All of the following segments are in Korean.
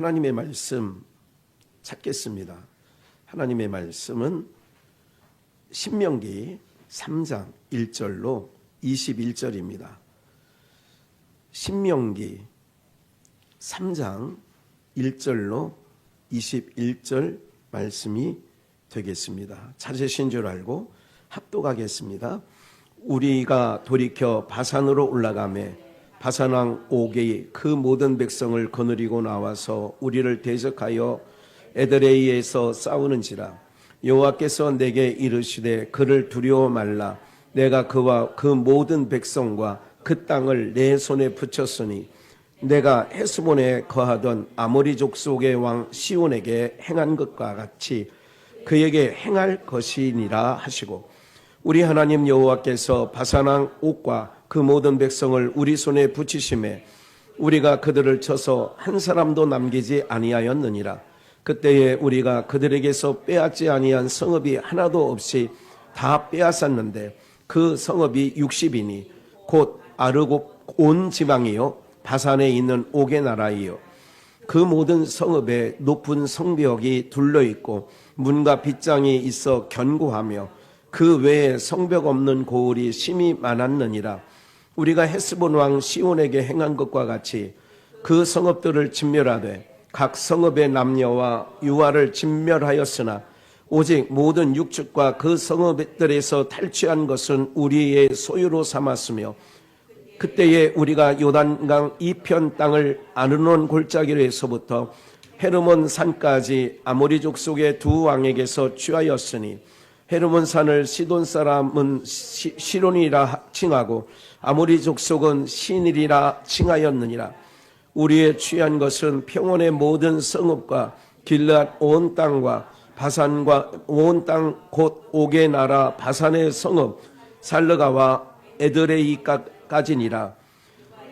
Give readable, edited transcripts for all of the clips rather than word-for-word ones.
하나님의 말씀 찾겠습니다. 하나님의 말씀은 신명기 3장 1절로 21절입니다. 신명기 3장 1절로 21절 말씀이 되겠습니다. 찾으신 줄 알고 합독하겠습니다. 우리가 돌이켜 바산으로 올라가매 바산왕 옥이 그 모든 백성을 거느리고 나와서 우리를 대적하여 에드레이에서 싸우는지라. 여호와께서 내게 이르시되 그를 두려워 말라. 내가 그와 그 모든 백성과 그 땅을 내 손에 붙였으니 내가 헤스본에 거하던 아모리 족속의 왕 시온에게 행한 것과 같이 그에게 행할 것이니라 하시고, 우리 하나님 여호와께서 바산왕 옥과 그 모든 백성을 우리 손에 붙이심에 우리가 그들을 쳐서 한 사람도 남기지 아니하였느니라. 그때에 우리가 그들에게서 빼앗지 아니한 성읍이 하나도 없이 다 빼앗았는데 그 성읍이 60이니 곧 아르곱 온 지방이요 바산에 있는 옥의 나라이요. 그 모든 성읍에 높은 성벽이 둘러있고 문과 빗장이 있어 견고하며 그 외에 성벽 없는 고을이 심히 많았느니라. 우리가 헤스본 왕 시온에게 행한 것과 같이 그 성읍들을 진멸하되 각 성읍의 남녀와 유아를 진멸하였으나 오직 모든 육축과 그 성읍들에서 탈취한 것은 우리의 소유로 삼았으며, 그때에 우리가 요단강 이편 땅을 아르논 골짜기에서부터 헤르몬 산까지 아모리 족속의 두 왕에게서 취하였으니 헤르몬 산을 시돈 사람은 시론이라 칭하고 아모리 족속은 시닐이라 칭하였느니라. 우리의 취한 것은 평원의 모든 성읍과 길앗 온 땅과 바산과 온 땅 곧 옥의 나라 바산의 성읍 살르가와 에드레이까지니라.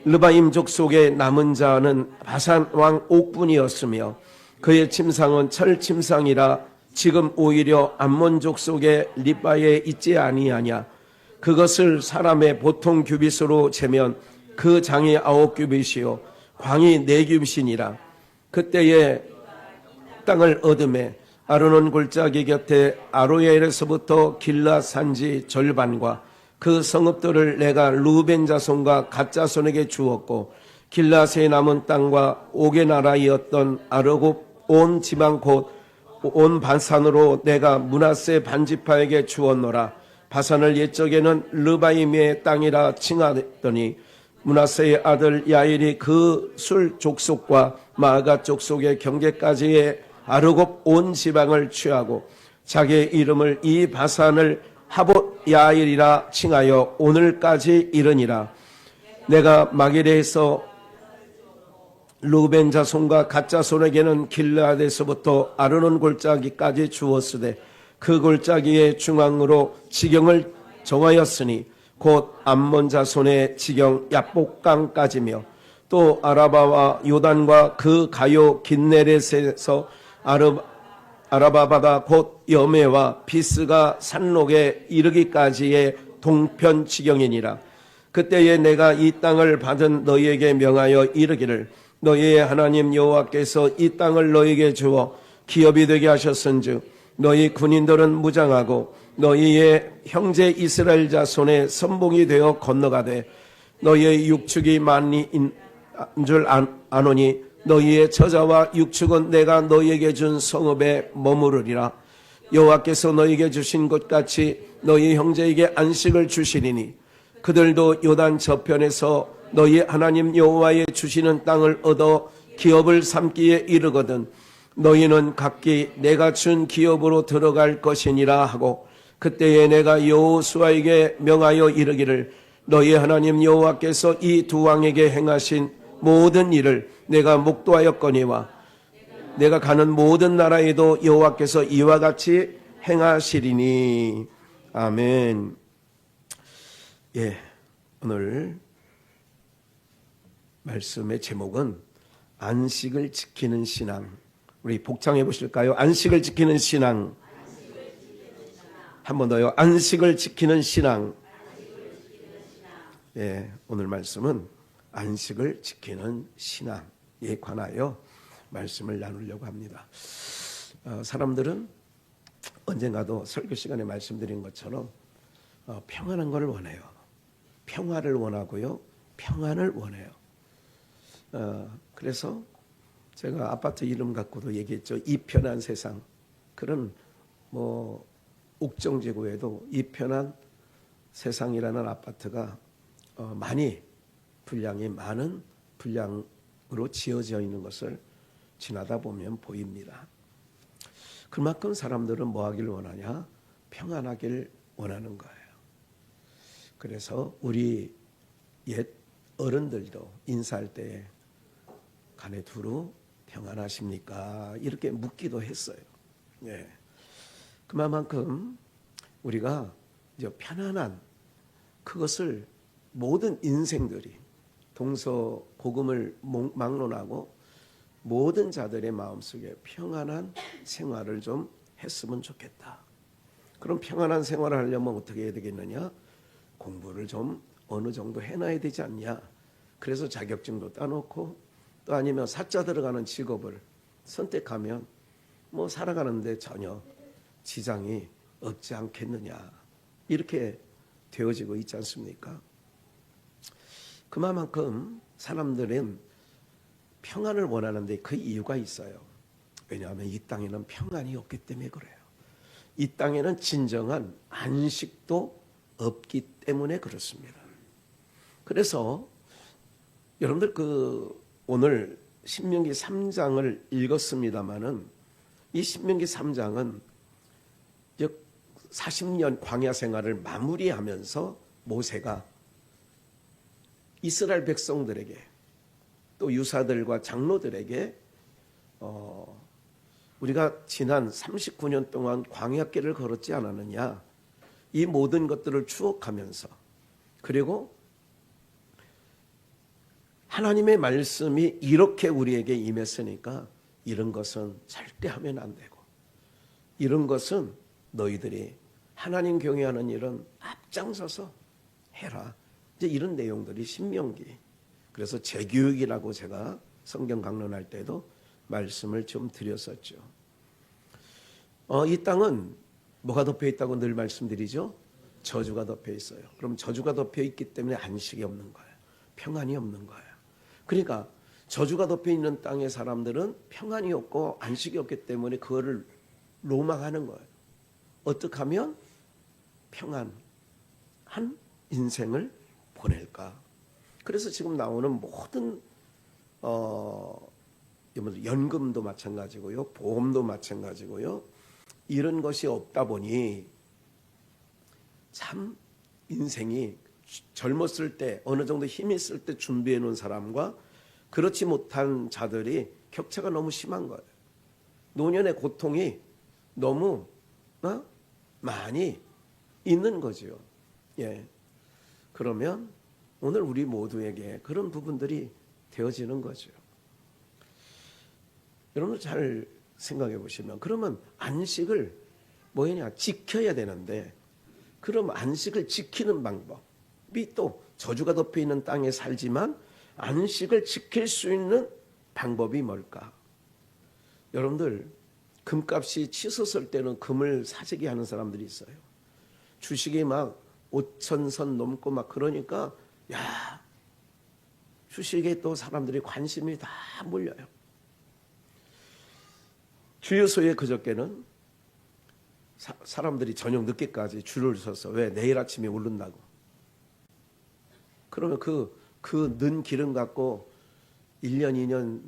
르바임 족속의 남은 자는 바산 왕 옥뿐이었으며 그의 침상은 철 침상이라 지금 오히려 암몬 족속의 리바에 있지 아니하냐. 그것을 사람의 보통 규빗으로 재면 그 장이 9규빗이요 광이 4규빗이니라. 그때에 땅을 얻음에 아르논 골짜기 곁에 아로엘에서부터 길라 산지 절반과 그 성읍들을 내가 루벤 자손과 갓 자손에게 주었고, 길라스에 남은 땅과 옥의 나라이었던 아르곱 온 지방 곧 온 바산으로 내가 므낫세 반지파에게 주었노라. 바산을 옛적에는 르바임의 땅이라 칭하더니 므낫세의 아들 야일이 그 술 족속과 마아가 족속의 경계까지의 아르곱 온 지방을 취하고 자기의 이름을 이 바산을 하봇 야일이라 칭하여 오늘까지 이르니라. 내가 마기레에서 루벤 자손과 갓 자손에게는 길르앗에서부터 아르논 골짜기까지 주었으되 그 골짜기의 중앙으로 지경을 정하였으니 곧 암몬 자손의 지경 야복강까지며 또 아라바와 요단과 그 가요 긴네렛에서 아라바 바다 곧 여메와 비스가 산록에 이르기까지의 동편 지경이니라. 그때에 내가 이 땅을 받은 너희에게 명하여 이르기를, 너희의 하나님 여호와께서 이 땅을 너희에게 주어 기업이 되게 하셨은즉 너희 군인들은 무장하고 너희의 형제 이스라엘 자손의 선봉이 되어 건너가되 너희의 육축이 많이인 줄 아노니 너희의 처자와 육축은 내가 너희에게 준 성읍에 머무르리라. 여호와께서 너희에게 주신 것 같이 너희 형제에게 안식을 주시리니 그들도 요단 저편에서 너희 하나님 여호와의 주시는 땅을 얻어 기업을 삼기에 이르거든 너희는 각기 내가 준 기업으로 들어갈 것이니라 하고, 그때에 내가 여호수아에게 명하여 이르기를, 너희 하나님 여호와께서 이 두 왕에게 행하신 모든 일을 내가 목도하였거니와 내가 가는 모든 나라에도 여호와께서 이와 같이 행하시리니. 아멘. 예, 오늘 말씀의 제목은 안식을 지키는 신앙. 우리 복창해 보실까요? 안식을 지키는 신앙. 한 번 더요. 안식을 지키는 신앙. 예, 오늘 말씀은 안식을 지키는 신앙에 관하여 말씀을 나누려고 합니다. 사람들은 언젠가도 설교 시간에 말씀드린 것처럼 평안한 걸 원해요. 평화를 원하고요. 평안을 원해요. 그래서 제가 아파트 이름 갖고도 얘기했죠. 이 편한 세상. 그런 옥정지구에도 이 편한 세상이라는 아파트가 많이 분량이 많은 분량으로 지어져 있는 것을 지나다 보면 보입니다. 그만큼 사람들은 뭐 하길 원하냐? 평안하길 원하는 거예요. 그래서 우리 옛 어른들도 인사할 때 간에 두루 평안하십니까? 이렇게 묻기도 했어요. 예. 그만큼 우리가 이제 편안한 그것을 모든 인생들이 동서 복음을 막론하고 모든 자들의 마음속에 평안한 생활을 좀 했으면 좋겠다. 그럼 평안한 생활을 하려면 어떻게 해야 되겠느냐? 공부를 좀 어느 정도 해놔야 되지 않냐? 그래서 자격증도 따놓고 또 아니면 사자 들어가는 직업을 선택하면 살아가는데 전혀 지장이 없지 않겠느냐? 이렇게 되어지고 있지 않습니까? 그만큼 사람들은 평안을 원하는데 그 이유가 있어요. 왜냐하면 이 땅에는 평안이 없기 때문에 그래요. 이 땅에는 진정한 안식도 없기 때문에 그렇습니다. 그래서 여러분들 오늘 신명기 3장을 읽었습니다마는 이 신명기 3장은 40년 광야 생활을 마무리하면서 모세가 이스라엘 백성들에게 또 유사들과 장로들에게 우리가 지난 39년 동안 광야길을 걸었지 않았느냐, 이 모든 것들을 추억하면서, 그리고 하나님의 말씀이 이렇게 우리에게 임했으니까 이런 것은 절대 하면 안 되고, 이런 것은 너희들이 하나님 경외하는 일은 앞장서서 해라. 이제 이런 내용들이 신명기. 그래서 재교육이라고 제가 성경 강론할 때도 말씀을 좀 드렸었죠. 이 땅은 뭐가 덮여 있다고 늘 말씀드리죠? 저주가 덮여 있어요. 그럼 저주가 덮여 있기 때문에 안식이 없는 거예요. 평안이 없는 거예요. 그러니까 저주가 덮여 있는 땅의 사람들은 평안이 없고 안식이 없기 때문에 그거를 로망하는 거예요. 어떻게 하면 평안한 인생을 보낼까? 그래서 지금 나오는 모든 연금도 마찬가지고요, 보험도 마찬가지고요, 이런 것이 없다 보니 참 인생이 젊었을 때 어느 정도 힘이 있을 때 준비해 놓은 사람과 그렇지 못한 자들이 격차가 너무 심한 거예요. 노년의 고통이 너무 많이 있는 거죠. 예. 그러면 오늘 우리 모두에게 그런 부분들이 되어지는 거죠. 여러분 잘 생각해 보시면, 그러면 안식을 뭐냐 지켜야 되는데, 그럼 안식을 지키는 방법이 또 저주가 덮여 있는 땅에 살지만 안식을 지킬 수 있는 방법이 뭘까? 여러분들 금값이 치솟을 때는 금을 사재기 하는 사람들이 있어요. 주식이 막 5,000선 넘고 막 그러니까 주식에 또 사람들이 관심이 다 몰려요. 주유소에 그저께는 사람들이 저녁 늦게까지 줄을 서서, 왜? 내일 아침에 오른다고. 그러면 그 는 기름 갖고 1년 2년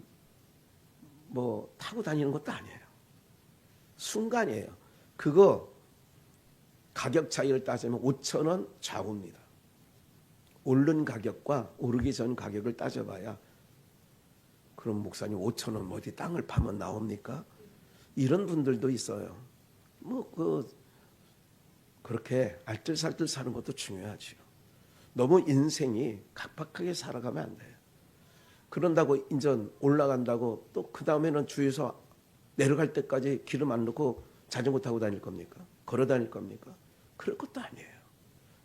타고 다니는 것도 아니에요. 순간이에요. 그거 가격 차이를 따지면 5,000원 좌우입니다. 오른 가격과 오르기 전 가격을 따져봐야, 그럼 목사님 5,000원 어디 땅을 파면 나옵니까? 이런 분들도 있어요. 그렇게 알뜰살뜰 사는 것도 중요하죠. 너무 인생이 각박하게 살아가면 안 돼요. 그런다고 인전 올라간다고 또 그 다음에는 주유소 내려갈 때까지 기름 안 넣고 자전거 타고 다닐 겁니까? 걸어 다닐 겁니까? 그럴 것도 아니에요.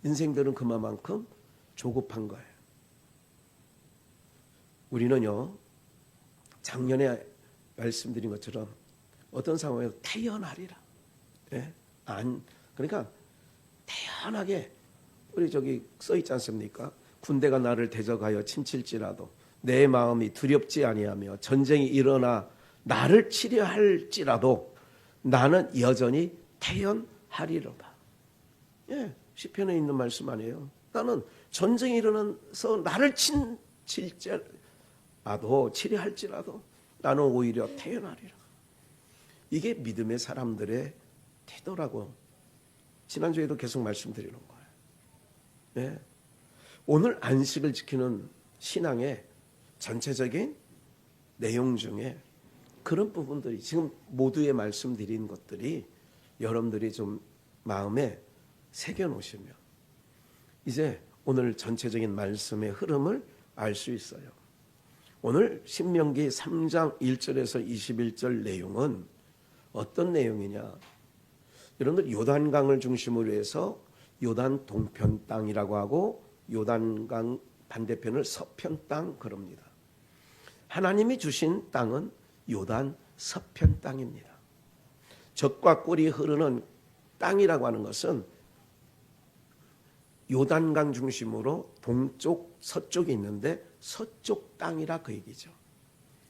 인생들은 그만큼 조급한 거예요. 우리는요, 작년에 말씀드린 것처럼 어떤 상황에서 태연하리라. 예? 그러니까 태연하게 우리 저기 써 있지 않습니까? 군대가 나를 대적하여 침칠지라도 내 마음이 두렵지 아니하며 전쟁이 일어나 나를 치려 할지라도 나는 여전히 태연하리로다. 예, 시편에 있는 말씀 아니에요. 나는 전쟁이 일어나서 나를 치려 할지라도 나는 오히려 태연하리라. 이게 믿음의 사람들의 태도라고 지난주에도 계속 말씀드리는 거예요. 네. 오늘 안식을 지키는 신앙의 전체적인 내용 중에 그런 부분들이 지금 모두의 말씀드린 것들이 여러분들이 좀 마음에 새겨놓으시면 이제 오늘 전체적인 말씀의 흐름을 알 수 있어요. 오늘 신명기 3장 1절에서 21절 내용은 어떤 내용이냐? 여러분들 요단강을 중심으로 해서 요단 동편 땅이라고 하고 요단강 반대편을 서편 땅 그럽니다. 하나님이 주신 땅은 요단 서편 땅입니다. 젖과 꿀이 흐르는 땅이라고 하는 것은 요단강 중심으로 동쪽, 서쪽이 있는데 서쪽 땅이라 그 얘기죠.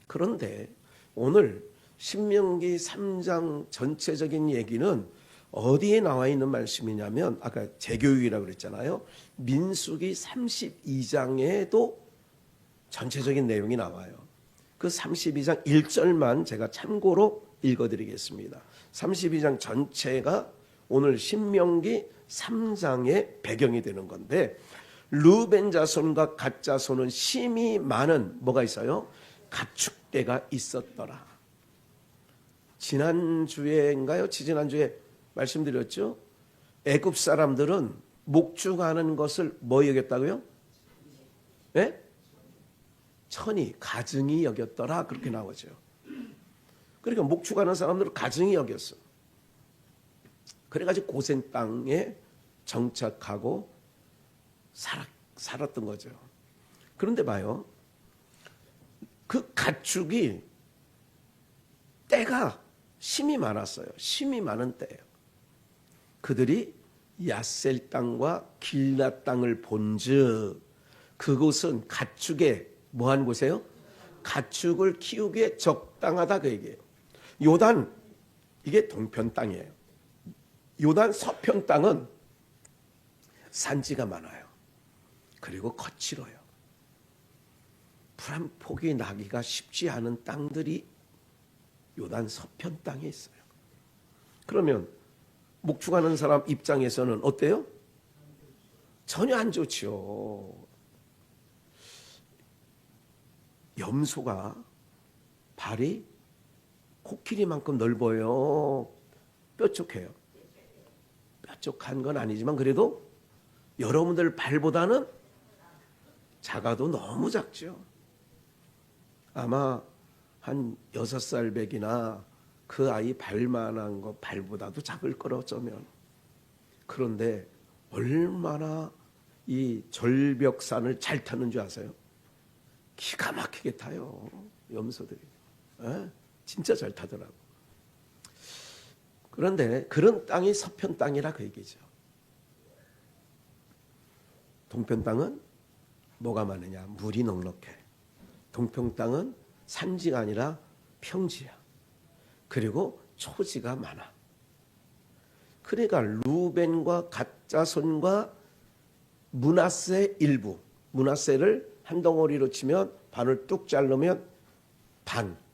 그런데 오늘 신명기 3장 전체적인 얘기는 어디에 나와 있는 말씀이냐면 아까 재교육이라고 그랬잖아요. 민수기 32장에도 전체적인 내용이 나와요. 그 32장 1절만 제가 참고로 읽어드리겠습니다. 32장 전체가 오늘 신명기 3장의 배경이 되는 건데 르벤 자손과 갓 자손은 심이 많은 뭐가 있어요? 가축대가 있었더라. 지난주에인가요? 지지난주에 말씀드렸죠? 애굽 사람들은 목축하는 것을 뭐 여겼다고요? 네? 천이, 가증이 여겼더라. 그렇게 나오죠. 그러니까 목축하는 사람들은 가증이 여겼어. 그래가지고 고센 땅에 정착하고 살았던 거죠. 그런데 봐요. 그 가축이 때가 심이 많았어요. 심이 많은 때예요. 그들이 야셀 땅과 길라 땅을 본즉 그곳은 가축의 뭐한 곳이에요? 가축을 키우기에 적당하다 그 얘기예요. 요단 이게 동편 땅이에요. 요단 서편 땅은 산지가 많아요. 그리고 거칠어요. 풀 한 폭이 나기가 쉽지 않은 땅들이 요단 서편 땅에 있어요. 그러면 목축하는 사람 입장에서는 어때요? 전혀 안 좋죠. 염소가 발이 코끼리만큼 넓어요. 뾰족해요. 뾰족한 건 아니지만 그래도 여러분들 발보다는 작아도 너무 작죠. 아마 한 6살 배기나 그 아이 발만한 거 발보다도 작을 거라 어쩌면. 그런데 얼마나 이 절벽산을 잘 타는 줄 아세요? 기가 막히게 타요. 염소들이. 에? 진짜 잘 타더라고. 그런데 그런 땅이 서편 땅이라 그 얘기죠. 동편 땅은 뭐가 많으냐? 물이 넉넉해. 동편 땅은 산지가 아니라 평지야. 그리고 초지가 많아. 그러니까 루벤과 갓 자손과 므낫세 일부, 므낫세를 한 덩어리로 치면 반을 뚝 자르면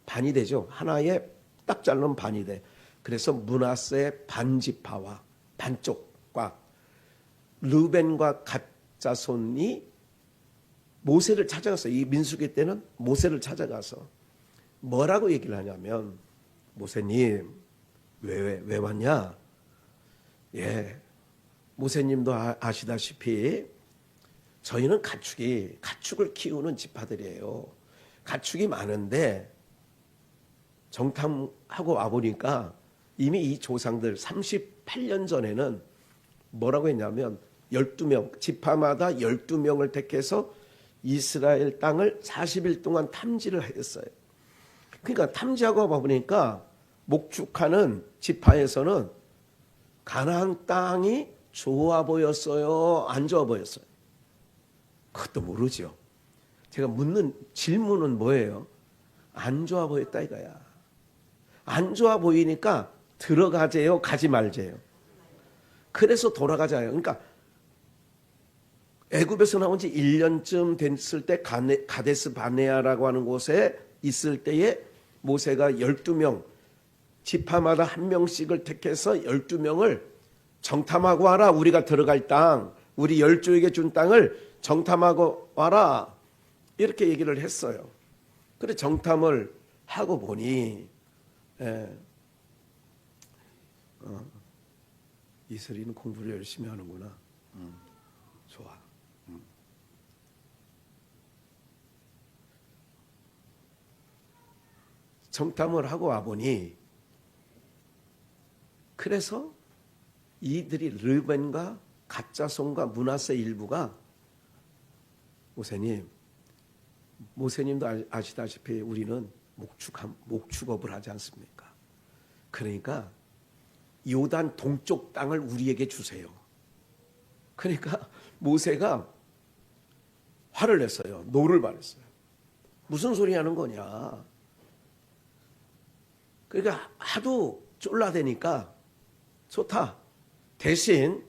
반이 되죠. 하나에 딱 자르면 반이 돼. 그래서 므낫세 반지파와 반쪽과 르벤과 갓 자손이 모세를 찾아갔어요. 이 민수기 때는 모세를 찾아가서 뭐라고 얘기를 하냐면 모세님 왜 왔냐? 예, 모세님도 아시다시피 저희는 가축을 키우는 지파들이에요. 가축이 많은데 정탐하고 와보니까 이미 이 조상들 38년 전에는 뭐라고 했냐면 12명, 지파마다 12명을 택해서 이스라엘 땅을 40일 동안 탐지를 했어요. 그러니까 탐지하고 와보니까 목축하는 지파에서는 가나안 땅이 좋아 보였어요? 안 좋아 보였어요? 그것도 모르죠. 제가 묻는 질문은 뭐예요? 안 좋아 보였다 이거야. 안 좋아 보이니까 들어가재요? 가지 말재요? 그래서 돌아가자요. 그러니까 애굽에서 나온 지 1년쯤 됐을 때 가데스 바네아라고 하는 곳에 있을 때에 모세가 12명, 지파마다 한 명씩을 택해서 12명을 정탐하고 와라. 우리가 들어갈 땅, 우리 열조에게 준 땅을 정탐하고 와라. 이렇게 얘기를 했어요. 그래 정탐을 하고 보니 이슬이는 공부를 열심히 하는구나. 좋아. 정탐을 하고 와보니 그래서 이들이 르벤과 갓자손과 므낫세 일부가 모세님도 아시다시피 우리는 목축업을 하지 않습니까? 그러니까 요단 동쪽 땅을 우리에게 주세요. 그러니까 모세가 화를 냈어요. 노를 발했어요. 무슨 소리 하는 거냐. 그러니까 하도 쫄라대니까 좋다. 대신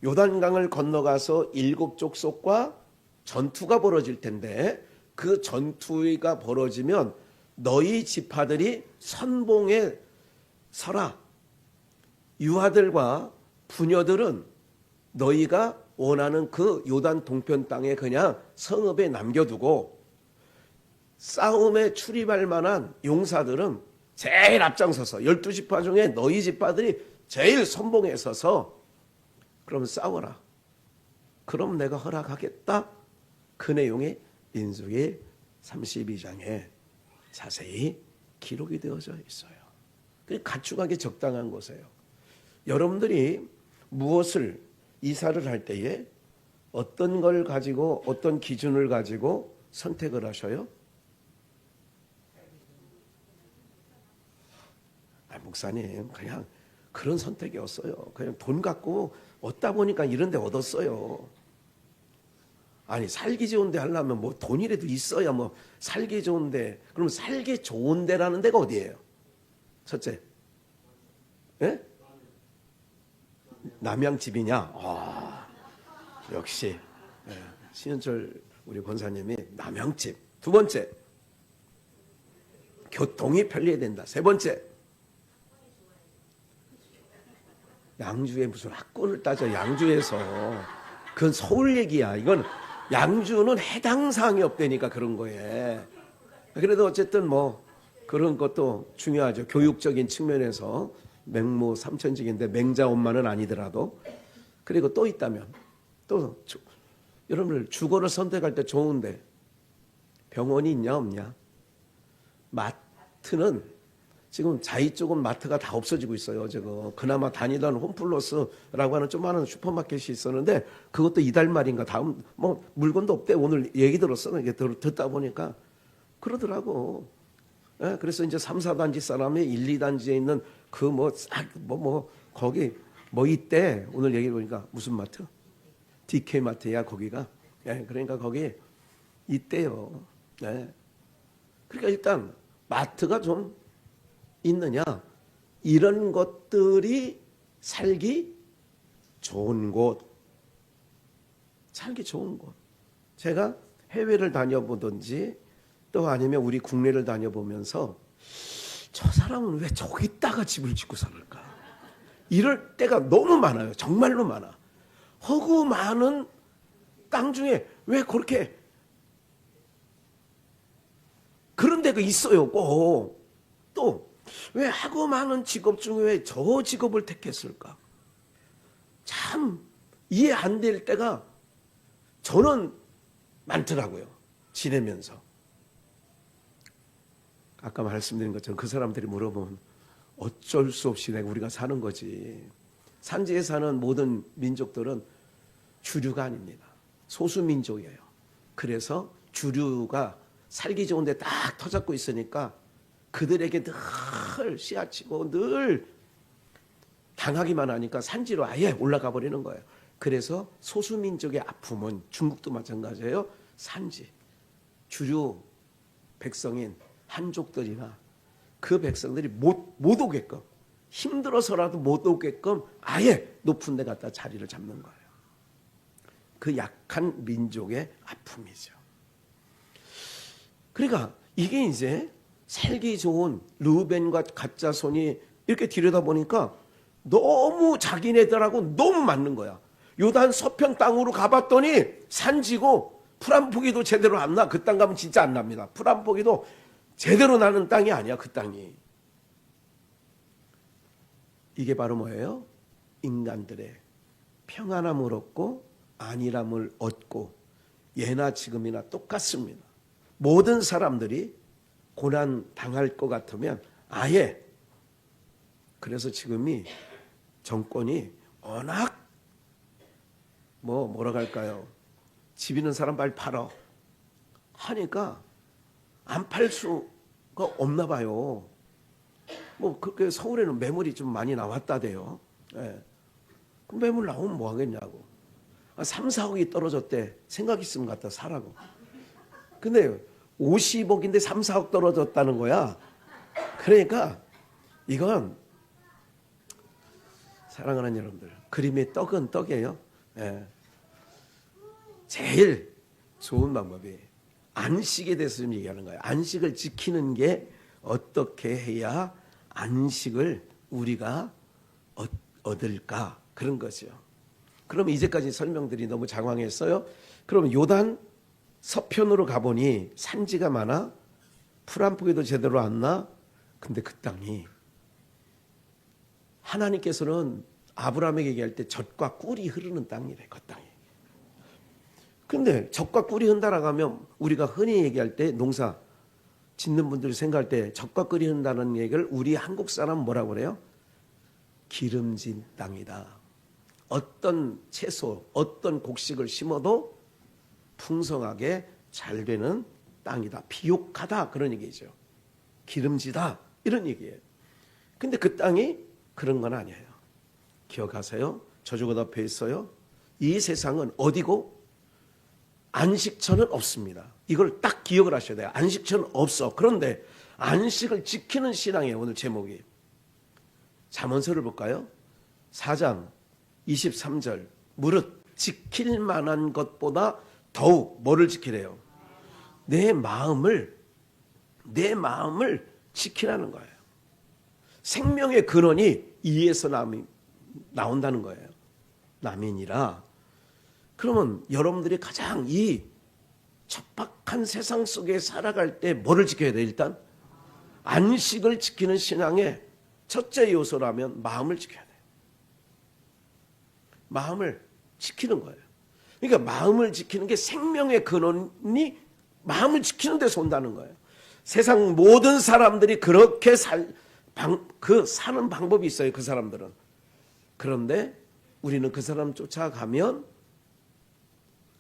요단강을 건너가서 7족속과 전투가 벌어질 텐데 그 전투가 벌어지면 너희 지파들이 선봉에 서라. 유아들과 부녀들은 너희가 원하는 그 요단 동편 땅에 그냥 성읍에 남겨두고 싸움에 출입할 만한 용사들은 제일 앞장서서 12지파 중에 너희 지파들이 제일 선봉에 서서 그럼 싸워라. 그럼 내가 허락하겠다. 그 내용이 민수기 32장에 자세히 기록이 되어져 있어요. 가축하기 적당한 곳이에요. 여러분들이 무엇을 이사를 할 때에 어떤 걸 가지고 어떤 기준을 가지고 선택을 하셔요? 목사님 그냥 그런 선택이 없어요. 그냥 돈 갖고 얻다 보니까 이런 데 얻었어요. 아니 살기 좋은 데 하려면 뭐 돈이라도 있어야 뭐 살기 좋은 데. 그럼 살기 좋은 데라는 데가 어디예요? 첫째, 예? 남양집이냐? 역시 신현철 우리 권사님이 남양집. 두 번째, 교통이 편리해야 된다. 세 번째, 양주에 무슨 학군을 따져. 양주에서 그건 서울 얘기야. 이건 양주는 해당 사항이 없다니까 그런 거에. 그래도 어쨌든 뭐 그런 것도 중요하죠. 교육적인 측면에서 맹모 삼천직인데 맹자엄마는 아니더라도. 그리고 또 있다면 또 여러분들 주거를 선택할 때 좋은데 병원이 있냐 없냐. 마트는 지금 자이 쪽은 마트가 다 없어지고 있어요. 그나마 다니던 홈플러스라고 하는 조그마한 슈퍼마켓이 있었는데 그것도 이달 말인가 다음 뭐 물건도 없대. 오늘 얘기 들었어. 이게 듣다 보니까 그러더라고. 그래서 이제 3, 4단지 사람이 1, 2단지에 있는 그 거기 뭐 있대. 오늘 얘기 보니까 무슨 마트? DK 마트야 거기가. 그러니까 거기 있대요. 그러니까 일단 마트가 좀 있느냐? 이런 것들이 살기 좋은 곳. 살기 좋은 곳. 제가 해외를 다녀보든지 또 아니면 우리 국내를 다녀보면서 저 사람은 왜 저기다가 집을 짓고 살을까? 이럴 때가 너무 많아요. 정말로 많아. 허구 많은 땅 중에 왜 그렇게 그런 데가 있어요. 꼭. 또 왜 하고 많은 직업 중에 왜 저 직업을 택했을까? 참 이해 안 될 때가 저는 많더라고요. 지내면서. 아까 말씀드린 것처럼 그 사람들이 물어보면 어쩔 수 없이 우리가 사는 거지. 산지에 사는 모든 민족들은 주류가 아닙니다. 소수민족이에요. 그래서 주류가 살기 좋은 데 딱 터잡고 있으니까 그들에게 늘 씨앗치고 늘 당하기만 하니까 산지로 아예 올라가 버리는 거예요. 그래서 소수민족의 아픔은 중국도 마찬가지예요. 산지, 주류 백성인 한족들이나 그 백성들이 못 오게끔, 힘들어서라도 못 오게끔 아예 높은 데 갖다 자리를 잡는 거예요. 그 약한 민족의 아픔이죠. 그러니까 이게 이제 살기 좋은 르우벤과 갓자손이 이렇게 들여다보니까 너무 자기네들하고 너무 맞는 거야. 요단 서편 땅으로 가봤더니 산지고 풀 한 포기도 제대로 안 나. 그 땅 가면 진짜 안 납니다. 풀 한 포기도 제대로 나는 땅이 아니야. 그 땅이. 이게 바로 뭐예요? 인간들의 평안함을 얻고 안일함을 얻고 예나 지금이나 똑같습니다. 모든 사람들이 고난 당할 것 같으면 아예, 그래서 지금이 정권이 워낙 뭐라고 할까요? 집 있는 사람 빨리 팔어 하니까 안 팔 수가 없나 봐요. 뭐 그렇게 서울에는 매물이 좀 많이 나왔다대요. 예. 그럼 매물 나오면 뭐 하겠냐고. 3, 4억이 떨어졌대. 생각 있으면 갖다 사라고. 근데 50억인데 3, 4억 떨어졌다는 거야. 그러니까 이건 사랑하는 여러분들, 그림의 떡은 떡이에요. 예. 제일 좋은 방법이 안식에 대해서 좀 얘기하는 거예요. 안식을 지키는 게 어떻게 해야 안식을 우리가 얻을까, 그런 거죠. 그럼 이제까지 설명들이 너무 장황했어요. 그럼 요단 서편으로 가보니 산지가 많아, 풀 한 포기도 제대로 안 나. 근데 그 땅이 하나님께서는 아브라함에게 얘기할 때 젖과 꿀이 흐르는 땅이래. 그 땅이. 근데 젖과 꿀이 흔다라고 하면 우리가 흔히 얘기할 때, 농사 짓는 분들이 생각할 때 젖과 꿀이 흔다는 얘기를 우리 한국 사람은 뭐라고 그래요? 기름진 땅이다. 어떤 채소, 어떤 곡식을 심어도 풍성하게 잘 되는 땅이다. 비옥하다, 그런 얘기죠. 기름지다, 이런 얘기예요. 근데 그 땅이 그런 건 아니에요. 기억하세요? 저주가 덮여 있어요. 이 세상은 어디고 안식처는 없습니다. 이걸 딱 기억을 하셔야 돼요. 안식처는 없어. 그런데 안식을 지키는 신앙이에요. 오늘 제목이. 잠언서를 볼까요? 4장 23절. 무릇 지킬 만한 것보다 더욱 뭐를 지키래요? 내 마음을 지키라는 거예요. 생명의 근원이 이에서 나온다는 거예요. 남이니라. 그러면 여러분들이 가장 이 척박한 세상 속에 살아갈 때 뭐를 지켜야 돼요? 일단 안식을 지키는 신앙의 첫째 요소라면 마음을 지켜야 돼요. 마음을 지키는 거예요. 그러니까 마음을 지키는 게 생명의 근원이 마음을 지키는 데서 온다는 거예요. 세상 모든 사람들이 그렇게 사는 방법이 있어요. 그 사람들은. 그런데 우리는 그 사람 쫓아가면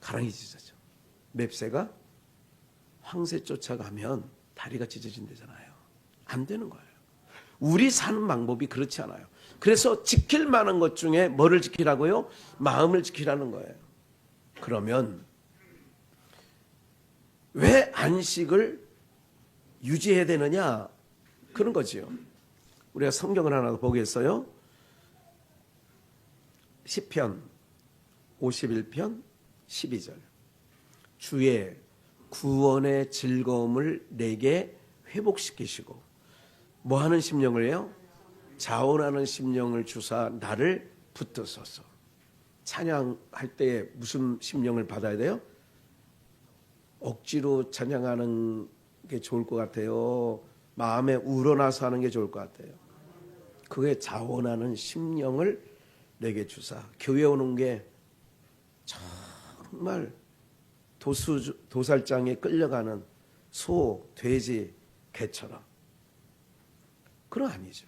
가랑이 찢어져. 맵새가 황새 쫓아가면 다리가 찢어진다잖아요. 안 되는 거예요. 우리 사는 방법이 그렇지 않아요. 그래서 지킬 만한 것 중에 뭐를 지키라고요? 마음을 지키라는 거예요. 그러면 왜 안식을 유지해야 되느냐? 그런 거지요. 우리가 성경을 하나 보겠어요. 시편 51편 12절. 주의 구원의 즐거움을 내게 회복시키시고 뭐 하는 심령을 해요? 자원하는 심령을 주사 나를 붙드소서. 찬양할 때 무슨 심령을 받아야 돼요? 억지로 찬양하는 게 좋을 것 같아요? 마음에 우러나서 하는 게 좋을 것 같아요? 그게 자원하는 심령을 내게 주사. 교회 오는 게 정말 도살장에 끌려가는 소, 돼지, 개처럼. 그건 아니죠.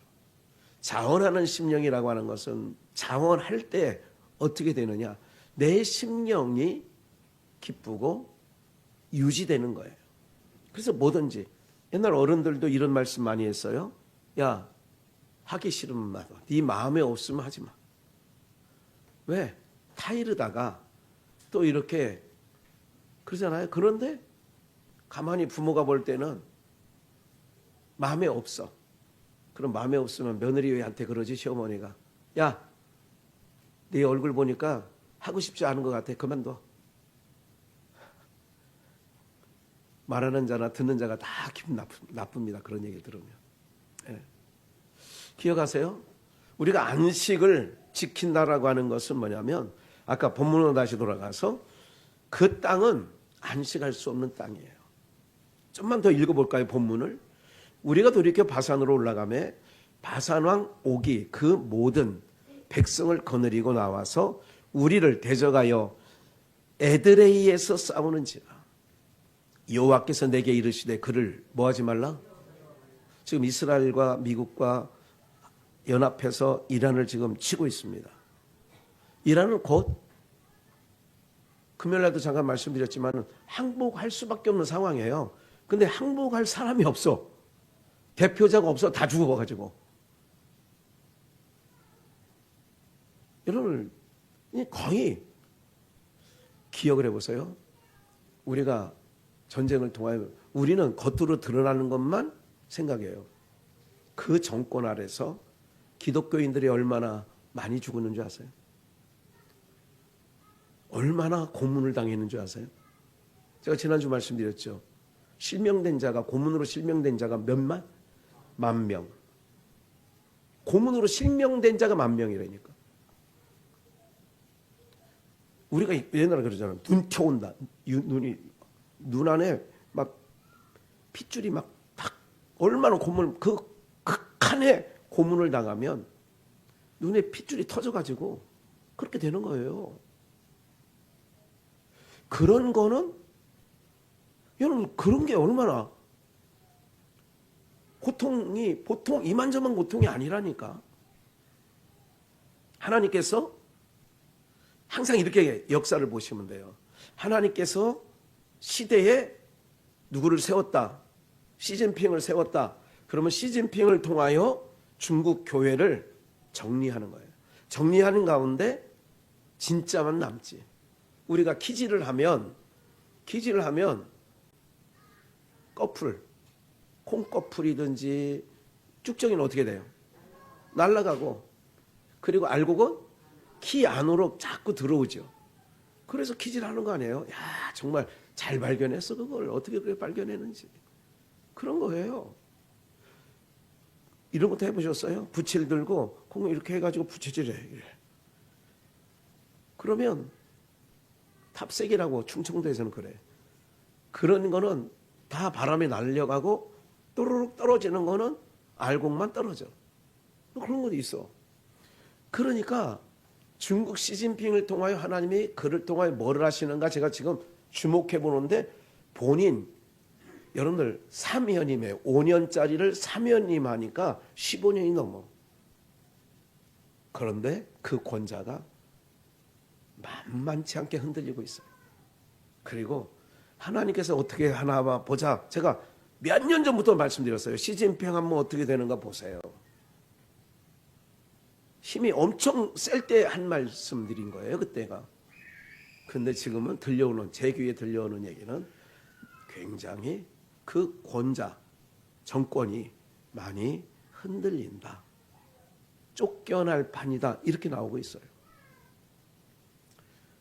자원하는 심령이라고 하는 것은 자원할 때 어떻게 되느냐? 내 심령이 기쁘고 유지되는 거예요. 그래서 뭐든지 옛날 어른들도 이런 말씀 많이 했어요. 야, 하기 싫으면 마. 네 마음에 없으면 하지 마. 왜? 타이르다가 또 이렇게 그러잖아요. 그런데 가만히 부모가 볼 때는 마음에 없어. 그럼 마음에 없으면 며느리한테 그러지, 시어머니가. 야, 네 얼굴 보니까 하고 싶지 않은 것 같아. 그만둬. 말하는 자나 듣는 자가 다 기분 나쁩니다. 그런 얘기 들으면. 예. 기억하세요? 우리가 안식을 지킨다라고 하는 것은 뭐냐면 아까 본문으로 다시 돌아가서 그 땅은 안식할 수 없는 땅이에요. 좀만 더 읽어볼까요? 본문을. 우리가 돌이켜 바산으로 올라가매 바산왕 옥이 그 모든 백성을 거느리고 나와서 우리를 대적하여 에드레이에서 싸우는지라. 여호와께서 내게 이르시되 그를 뭐하지 말라? 지금 이스라엘과 미국과 연합해서 이란을 지금 치고 있습니다. 이란은 곧 금요일날도 잠깐 말씀드렸지만 항복할 수밖에 없는 상황이에요. 근데 항복할 사람이 없어. 대표자가 없어. 다 죽어가지고. 여러분 거의 기억을 해보세요. 우리가 전쟁을 통하여 우리는 겉으로 드러나는 것만 생각해요. 그 정권 아래서 기독교인들이 얼마나 많이 죽었는 줄 아세요? 얼마나 고문을 당했는 줄 아세요? 제가 지난주 말씀드렸죠. 실명된 자가 고문으로 실명된 자가 몇만? 10,000명. 고문으로 실명된 자가 10,000명이라니까. 우리가 옛날에 그러잖아요. 눈 켜온다. 눈 안에 막 핏줄이 막 탁 얼마나 고문 그 극한의 고문을 당하면 눈에 핏줄이 터져가지고 그렇게 되는 거예요. 그런 거는 여러분 그런 게 얼마나 고통이 보통 이만저만 고통이 아니라니까. 하나님께서 항상 이렇게 역사를 보시면 돼요. 하나님께서 시대에 누구를 세웠다. 시진핑을 세웠다. 그러면 시진핑을 통하여 중국 교회를 정리하는 거예요. 정리하는 가운데 진짜만 남지. 우리가 키질을 하면 꺼풀, 콩꺼풀이든지 쭉정이는 어떻게 돼요? 날아가고 그리고 알곡은 키 안으로 자꾸 들어오죠. 그래서 키질하는 거 아니에요? 야 정말 잘 발견했어. 그걸 어떻게 그렇게 발견했는지. 그런 거예요. 이런 것도 해보셨어요? 부채를 들고 콩을 이렇게 해가지고 부채질해. 이래. 그러면 탑색이라고 충청도에서는 그래. 그런 거는 다 바람에 날려가고 또르륵 떨어지는 거는 알곡만 떨어져. 그런 것도 있어. 그러니까 중국 시진핑을 통하여 하나님이 그를 통하여 뭐를 하시는가 제가 지금 주목해 보는데 본인 여러분들 3연임에 5년짜리를 3연임 하니까 15년이 넘어. 그런데 그 권자가 만만치 않게 흔들리고 있어요. 그리고 하나님께서 어떻게 하나 보자. 제가 몇 년 전부터 말씀드렸어요. 시진핑 하면 어떻게 되는가 보세요. 힘이 엄청 셀 때 한 말씀 드린 거예요. 그때가. 근데 지금은 들려오는 제 귀에 들려오는 얘기는 굉장히 그 권자 정권이 많이 흔들린다. 쫓겨날 판이다. 이렇게 나오고 있어요.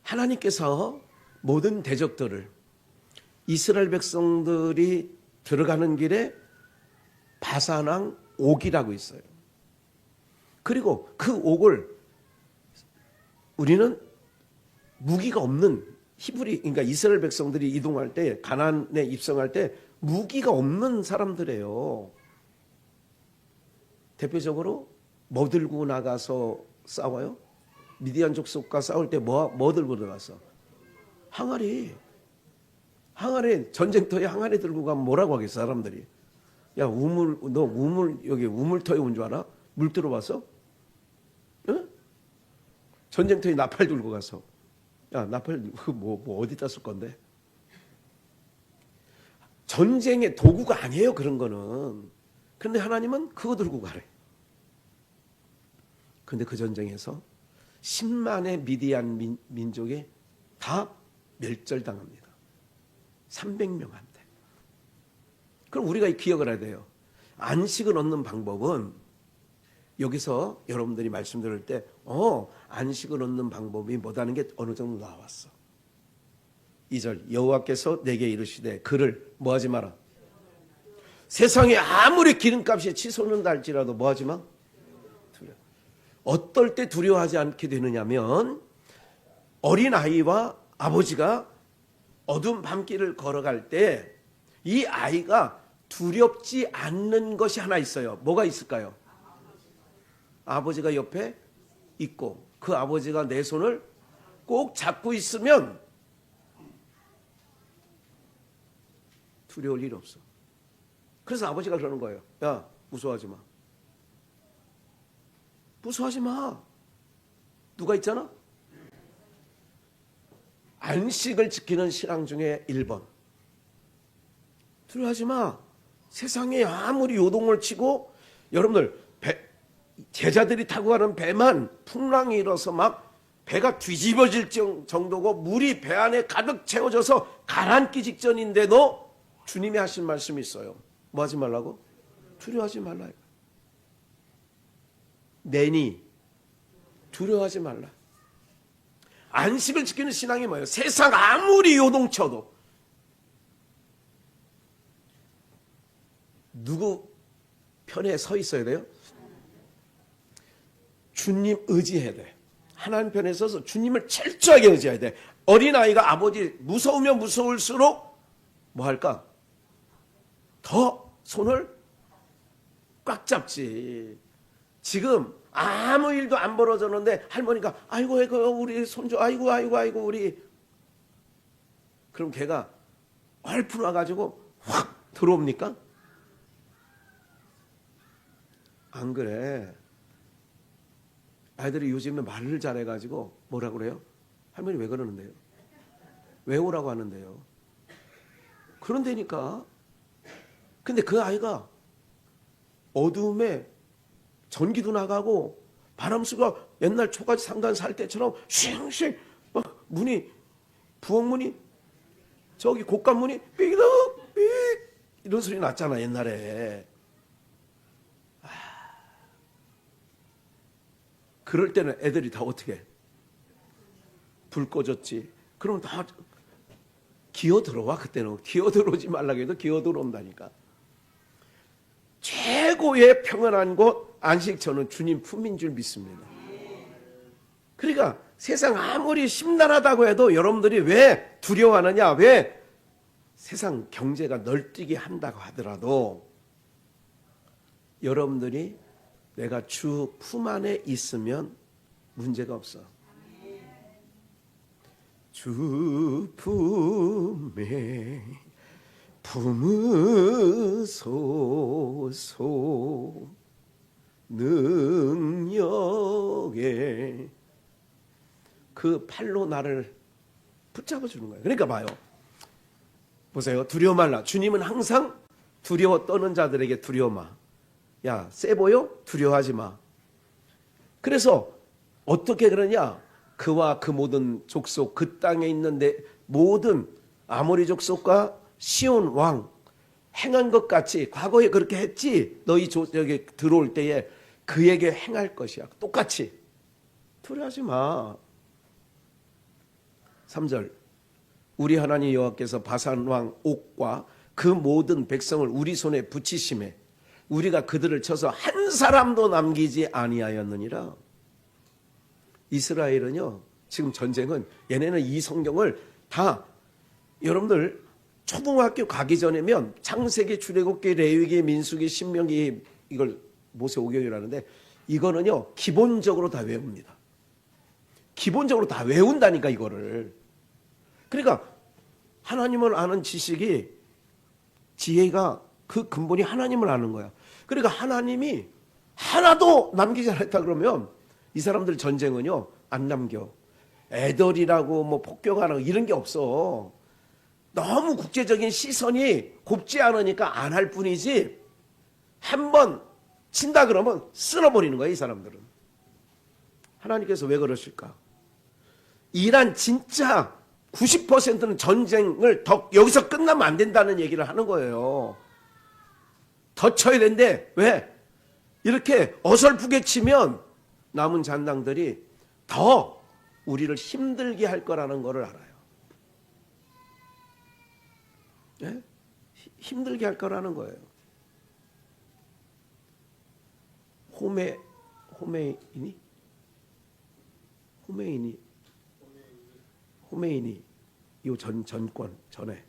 하나님께서 모든 대적들을 이스라엘 백성들이 들어가는 길에 바산왕 옥이라고 있어요. 그리고 그 옥을 우리는 무기가 없는 히브리, 그러니까 이스라엘 백성들이 이동할 때, 가나안에 입성할 때 무기가 없는 사람들이에요. 대표적으로 뭐 들고 나가서 싸워요? 미디안 족속과 싸울 때 뭐 들고 들어갔어? 항아리. 전쟁터에 항아리 들고 가면 뭐라고 하겠어, 사람들이? 야, 너 여기 우물터에 온 줄 알아? 물 들어봤어? 응? 전쟁터에 나팔 들고 가서. 야, 나팔, 뭐 어디다 쓸 건데? 전쟁의 도구가 아니에요, 그런 거는. 그런데 하나님은 그거 들고 가래. 그런데 그 전쟁에서 10만의 미디안 민족이 다 멸절당합니다. 300명한테. 그럼 우리가 기억을 해야 돼요. 안식을 얻는 방법은 여기서 여러분들이 말씀 들을 때 안식을 얻는 방법이 뭐다는 게 어느 정도 나왔어. 2절 여호와께서 내게 이르시되 그를 뭐하지 마라. 세상에 아무리 기름값이 치솟는다 할지라도 뭐하지 마. 두려워. 어떨 때 두려워하지 않게 되느냐면 어린아이와 아버지가 어두운 밤길을 걸어갈 때 이 아이가 두렵지 않는 것이 하나 있어요. 뭐가 있을까요? 아버지가 옆에 있고 그 아버지가 내 손을 꼭 잡고 있으면 두려울 일 없어. 그래서 아버지가 그러는 거예요. 야, 무서워하지 마. 무서워하지 마. 누가 있잖아? 안식을 지키는 신앙 중에 1번. 두려워하지 마. 세상에 아무리 요동을 치고 여러분들 제자들이 타고 가는 배만 풍랑이 일어서 막 배가 뒤집어질 정도고 물이 배 안에 가득 채워져서 가라앉기 직전인데도 주님이 하신 말씀이 있어요. 뭐 하지 말라고? 두려워하지 말라. 내니 두려워하지 말라. 안식을 지키는 신앙이 뭐예요? 세상 아무리 요동쳐도 누구 편에 서 있어야 돼요? 주님 의지해야 돼. 하나님 편에 서서 주님을 철저하게 의지해야 돼. 어린아이가 아버지 무서우면 무서울수록 뭐 할까? 더 손을 꽉 잡지. 지금 아무 일도 안 벌어졌는데 할머니가 아이고 우리 손주 아이고 우리 그럼 걔가 얼른 와가지고 확 들어옵니까? 안 그래. 아이들이 요즘에 말을 잘해가지고 뭐라고 그래요? 할머니 왜 그러는데요? 왜 오라고 하는데요? 그런데니까. 근데 그 아이가 어두움에 전기도 나가고 바람수가 옛날 초가지 상간 살 때처럼 쉥쉥 막 문이 부엌문이 저기 곡간문이 삐덕 삐 이런 소리 났잖아 옛날에. 그럴 때는 애들이 다 어떻게 해? 불 꺼졌지. 그럼 다 기어 들어와. 그때는 기어 들어오지 말라고 해도 기어 들어온다니까. 최고의 평안한 곳 안식처는 주님 품인 줄 믿습니다. 그러니까 세상 아무리 심란하다고 해도 여러분들이 왜 두려워하느냐, 왜 세상 경제가 널뛰게 한다고 하더라도 여러분들이 내가 주 품 안에 있으면 문제가 없어. 주 품에 품으소서 능력에 그 팔로 나를 붙잡아 주는 거예요. 그러니까 봐요. 보세요. 두려워 말라. 주님은 항상 두려워 떠는 자들에게 두려워 마. 야, 세 보여? 두려워하지 마. 그래서 어떻게 그러냐? 그와 그 모든 족속, 그 땅에 있는데 모든 아모리 족속과 시온 왕 행한 것 같이 과거에 그렇게 했지. 너희 여기 들어올 때에 그에게 행할 것이야. 똑같이. 두려워하지 마. 3절 우리 하나님 여호와께서 바산 왕 옥과 그 모든 백성을 우리 손에 붙이심에 우리가 그들을 쳐서 한 사람도 남기지 아니하였느니라. 이스라엘은요, 지금 전쟁은 얘네는 이 성경을 다 여러분들 초등학교 가기 전에면 창세기, 출애굽기, 레위기, 민수기, 신명기 이걸 모세오경이라는데 이거는요 기본적으로 다 외웁니다. 기본적으로 다 외운다니까 이거를. 그러니까 하나님을 아는 지식이 지혜가 그 근본이 하나님을 아는 거야. 그러니까 하나님이 하나도 남기지 않았다 그러면 이 사람들 전쟁은요 안 남겨. 애들이라고 뭐 폭격하라고 이런 게 없어. 너무 국제적인 시선이 곱지 않으니까 안 할 뿐이지, 한번 친다 그러면 쓸어버리는 거예요, 이 사람들은. 하나님께서 왜 그러실까? 이란 진짜 90%는 전쟁을 더 여기서 끝나면 안 된다는 얘기를 하는 거예요. 더 쳐야 된대. 왜? 이렇게 어설프게 치면 남은 잔당들이 더 우리를 힘들게 할 거라는 것을 알아요. 예? 힘들게 할 거라는 거예요. 호메이니 이 전권 전에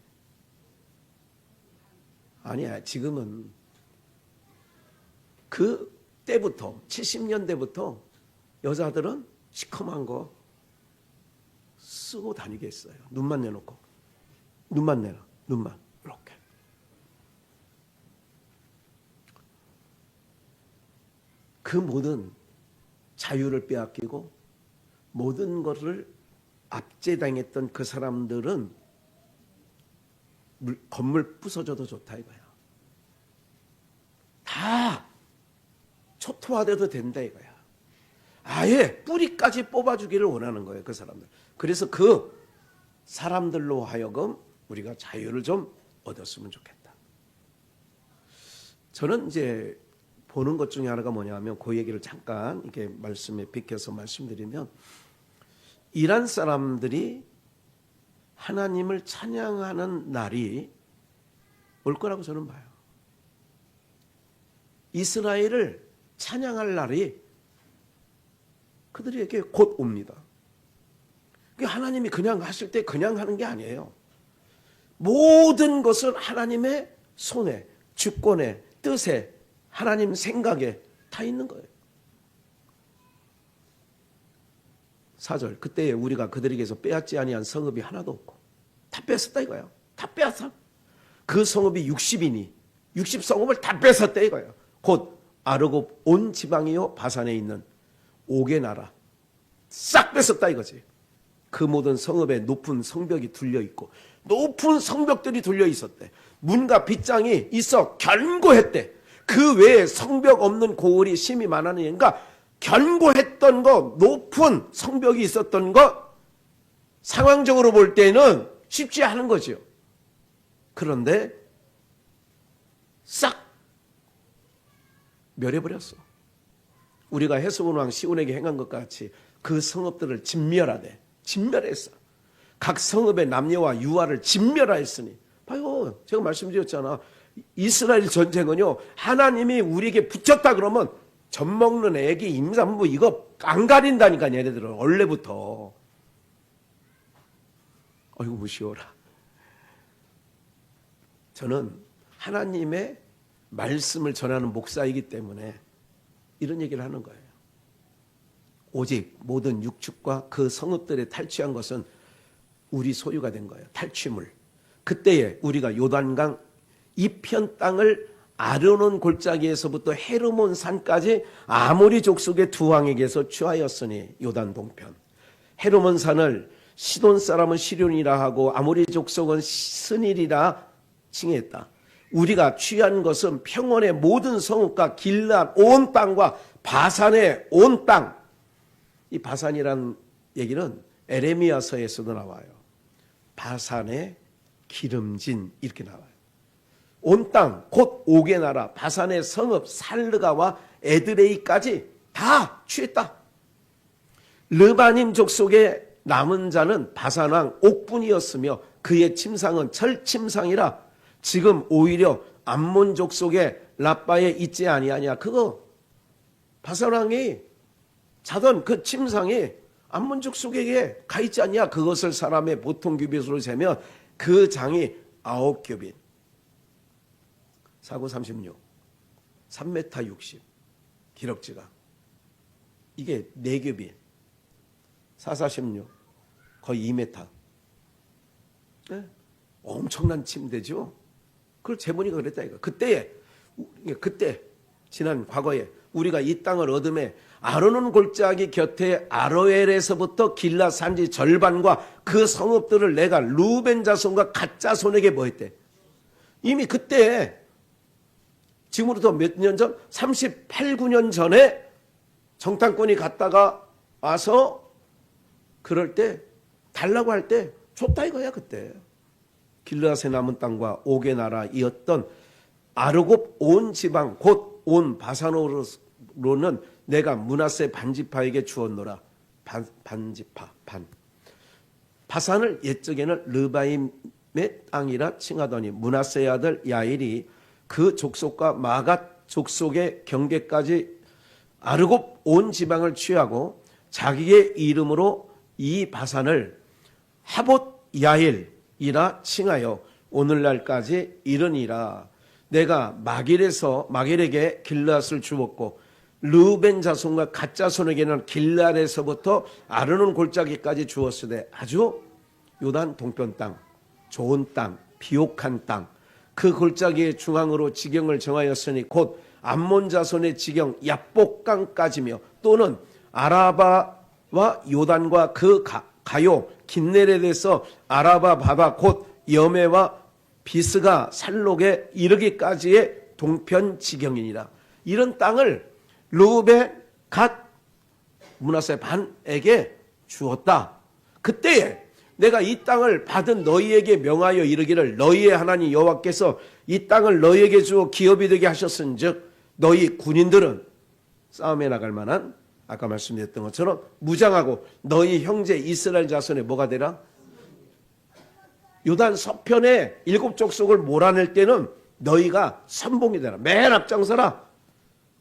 아니야. 지금은 그 때부터 70년대부터 여자들은 시커먼 거 쓰고 다니겠어요. 눈만 내놓고 눈만 내놔. 눈만 이렇게. 그 모든 자유를 빼앗기고 모든 것을 압제당했던 그 사람들은 건물 부서져도 좋다 이거야. 다 초토화돼도 된다 이거야. 아예 뿌리까지 뽑아주기를 원하는 거예요, 그 사람들. 그래서 그 사람들로 하여금 우리가 자유를 좀 얻었으면 좋겠다. 저는 이제 보는 것 중에 하나가 뭐냐면 그 얘기를 잠깐 이렇게 말씀에 비켜서 말씀드리면, 이란 사람들이 하나님을 찬양하는 날이 올 거라고 저는 봐요. 이스라엘을 찬양할 날이 그들에게 곧 옵니다. 하나님이 그냥 하실 때 그냥 하는 게 아니에요. 모든 것을 하나님의 손에, 주권에, 뜻에, 하나님 생각에 다 있는 거예요. 4절, 그때 우리가 그들에게서 빼앗지 아니한 성읍이 하나도 없고 다 뺏었다 이거예요. 다 빼앗아. 그 성읍이 60이니 60성읍을 다 뺏었다 이거예요. 곧 아르곱 온 지방이요 바산에 있는 옥의 나라 싹 뺏었다 이거지. 그 모든 성읍에 높은 성벽이 둘려 있고 높은 성벽들이 둘려 있었대. 문과 빗장이 있어 견고했대. 그 외에 성벽 없는 고을이 심히 많았으니까 견고했던 거, 높은 성벽이 있었던 거 상황적으로 볼 때는 쉽지 않은 거죠. 그런데 싹 멸해버렸어. 우리가 해수본 왕 시온에게 행한 것 같이 그 성읍들을 진멸하되 진멸했어. 각 성읍의 남녀와 유아를 진멸하였으니, 봐요, 제가 말씀드렸잖아. 이스라엘 전쟁은요, 하나님이 우리에게 붙였다 그러면 젖 먹는 애기, 임산부 이거 안 가린다니까. 얘네들은 원래부터. 어이구 무시워라. 저는 하나님의 말씀을 전하는 목사이기 때문에 이런 얘기를 하는 거예요. 오직 모든 육축과 그 성읍들에 탈취한 것은 우리 소유가 된 거예요. 탈취물. 그때에 우리가 요단강 이편 땅을 아르논 골짜기에서부터 헤르몬 산까지 아모리 족속의 두 왕에게서 취하였으니, 요단 동편. 헤르몬 산을 시돈 사람은 시륜이라 하고 아모리 족속은 스닐이라 칭했다. 우리가 취한 것은 평원의 모든 성읍과 길앗 온 땅과 바산의 온 땅. 이 바산이란 얘기는 에레미야서에서도 나와요. 바산의 기름진 이렇게 나와요. 온 땅, 곧 옥의 나라, 바산의 성읍, 살르가와 에드레이까지 다 취했다. 르바님 족속의 남은 자는 바산왕 옥분이었으며 그의 침상은 철침상이라. 지금 오히려 암몬 족속의 라빠에 있지 아니하냐. 그거 바산왕이 자던 그 침상이 암몬 족속에게 가 있지 않냐. 그것을 사람의 보통 규빗으로 재면 그 장이 9규빗. 4구 36, 3m 60 기럭지가. 이게 4규빗. 446 거의 2m. 네? 엄청난 침대죠. 그걸 재문이가 그랬다 이거. 그때 지난 과거에 우리가 이 땅을 얻음에 아르논 골짜기 곁에 아로엘에서부터 길라 산지 절반과 그 성읍들을 내가 루벤 자손과 갓 자손에게 뭐 했대? 이미 그때 지금으로부터 몇 년 전? 38, 9년 전에 정탐꾼이 갔다가 와서 그럴 때 달라고 할 때 줬다 이거야 그때. 길르앗의 남은 땅과 옥의 나라이었던 아르곱 온 지방 곧 온 바산으로는 내가 므낫세 반지파에게 주었노라. 반지파 반. 바산을 옛적에는 르바임의 땅이라 칭하더니 므낫세의 아들 야일이 그 족속과 마갓 족속의 경계까지 아르곱 온 지방을 취하고 자기의 이름으로 이 바산을 하봇 야일이라 칭하여 오늘날까지 이르니라. 내가 마길에게 길르앗을 주었고 르벤 자손과 갓 자손에게는 길르앗에서부터 아르논 골짜기까지 주었으되 아주 요단 동편 땅, 좋은 땅, 비옥한 땅, 그 골짜기의 중앙으로 지경을 정하였으니 곧 암몬 자손의 지경 야복강까지며 또는 아라바와 요단과 그 가요 긴네렛에서 아라바 바다 곧 여메와 비스가 살록에 이르기까지의 동편 지경이니라. 이런 땅을 르벤 갓 므낫세 반에게 주었다. 그때에 내가 이 땅을 받은 너희에게 명하여 이르기를 너희의 하나님 여호와께서 이 땅을 너희에게 주어 기업이 되게 하셨은즉 너희 군인들은 싸움에 나갈 만한 아까 말씀드렸던 것처럼 무장하고 너희 형제 이스라엘 자손의 뭐가 되라? 요단 서편에 7족속을 몰아낼 때는 너희가 선봉이 되라. 맨 앞장서라.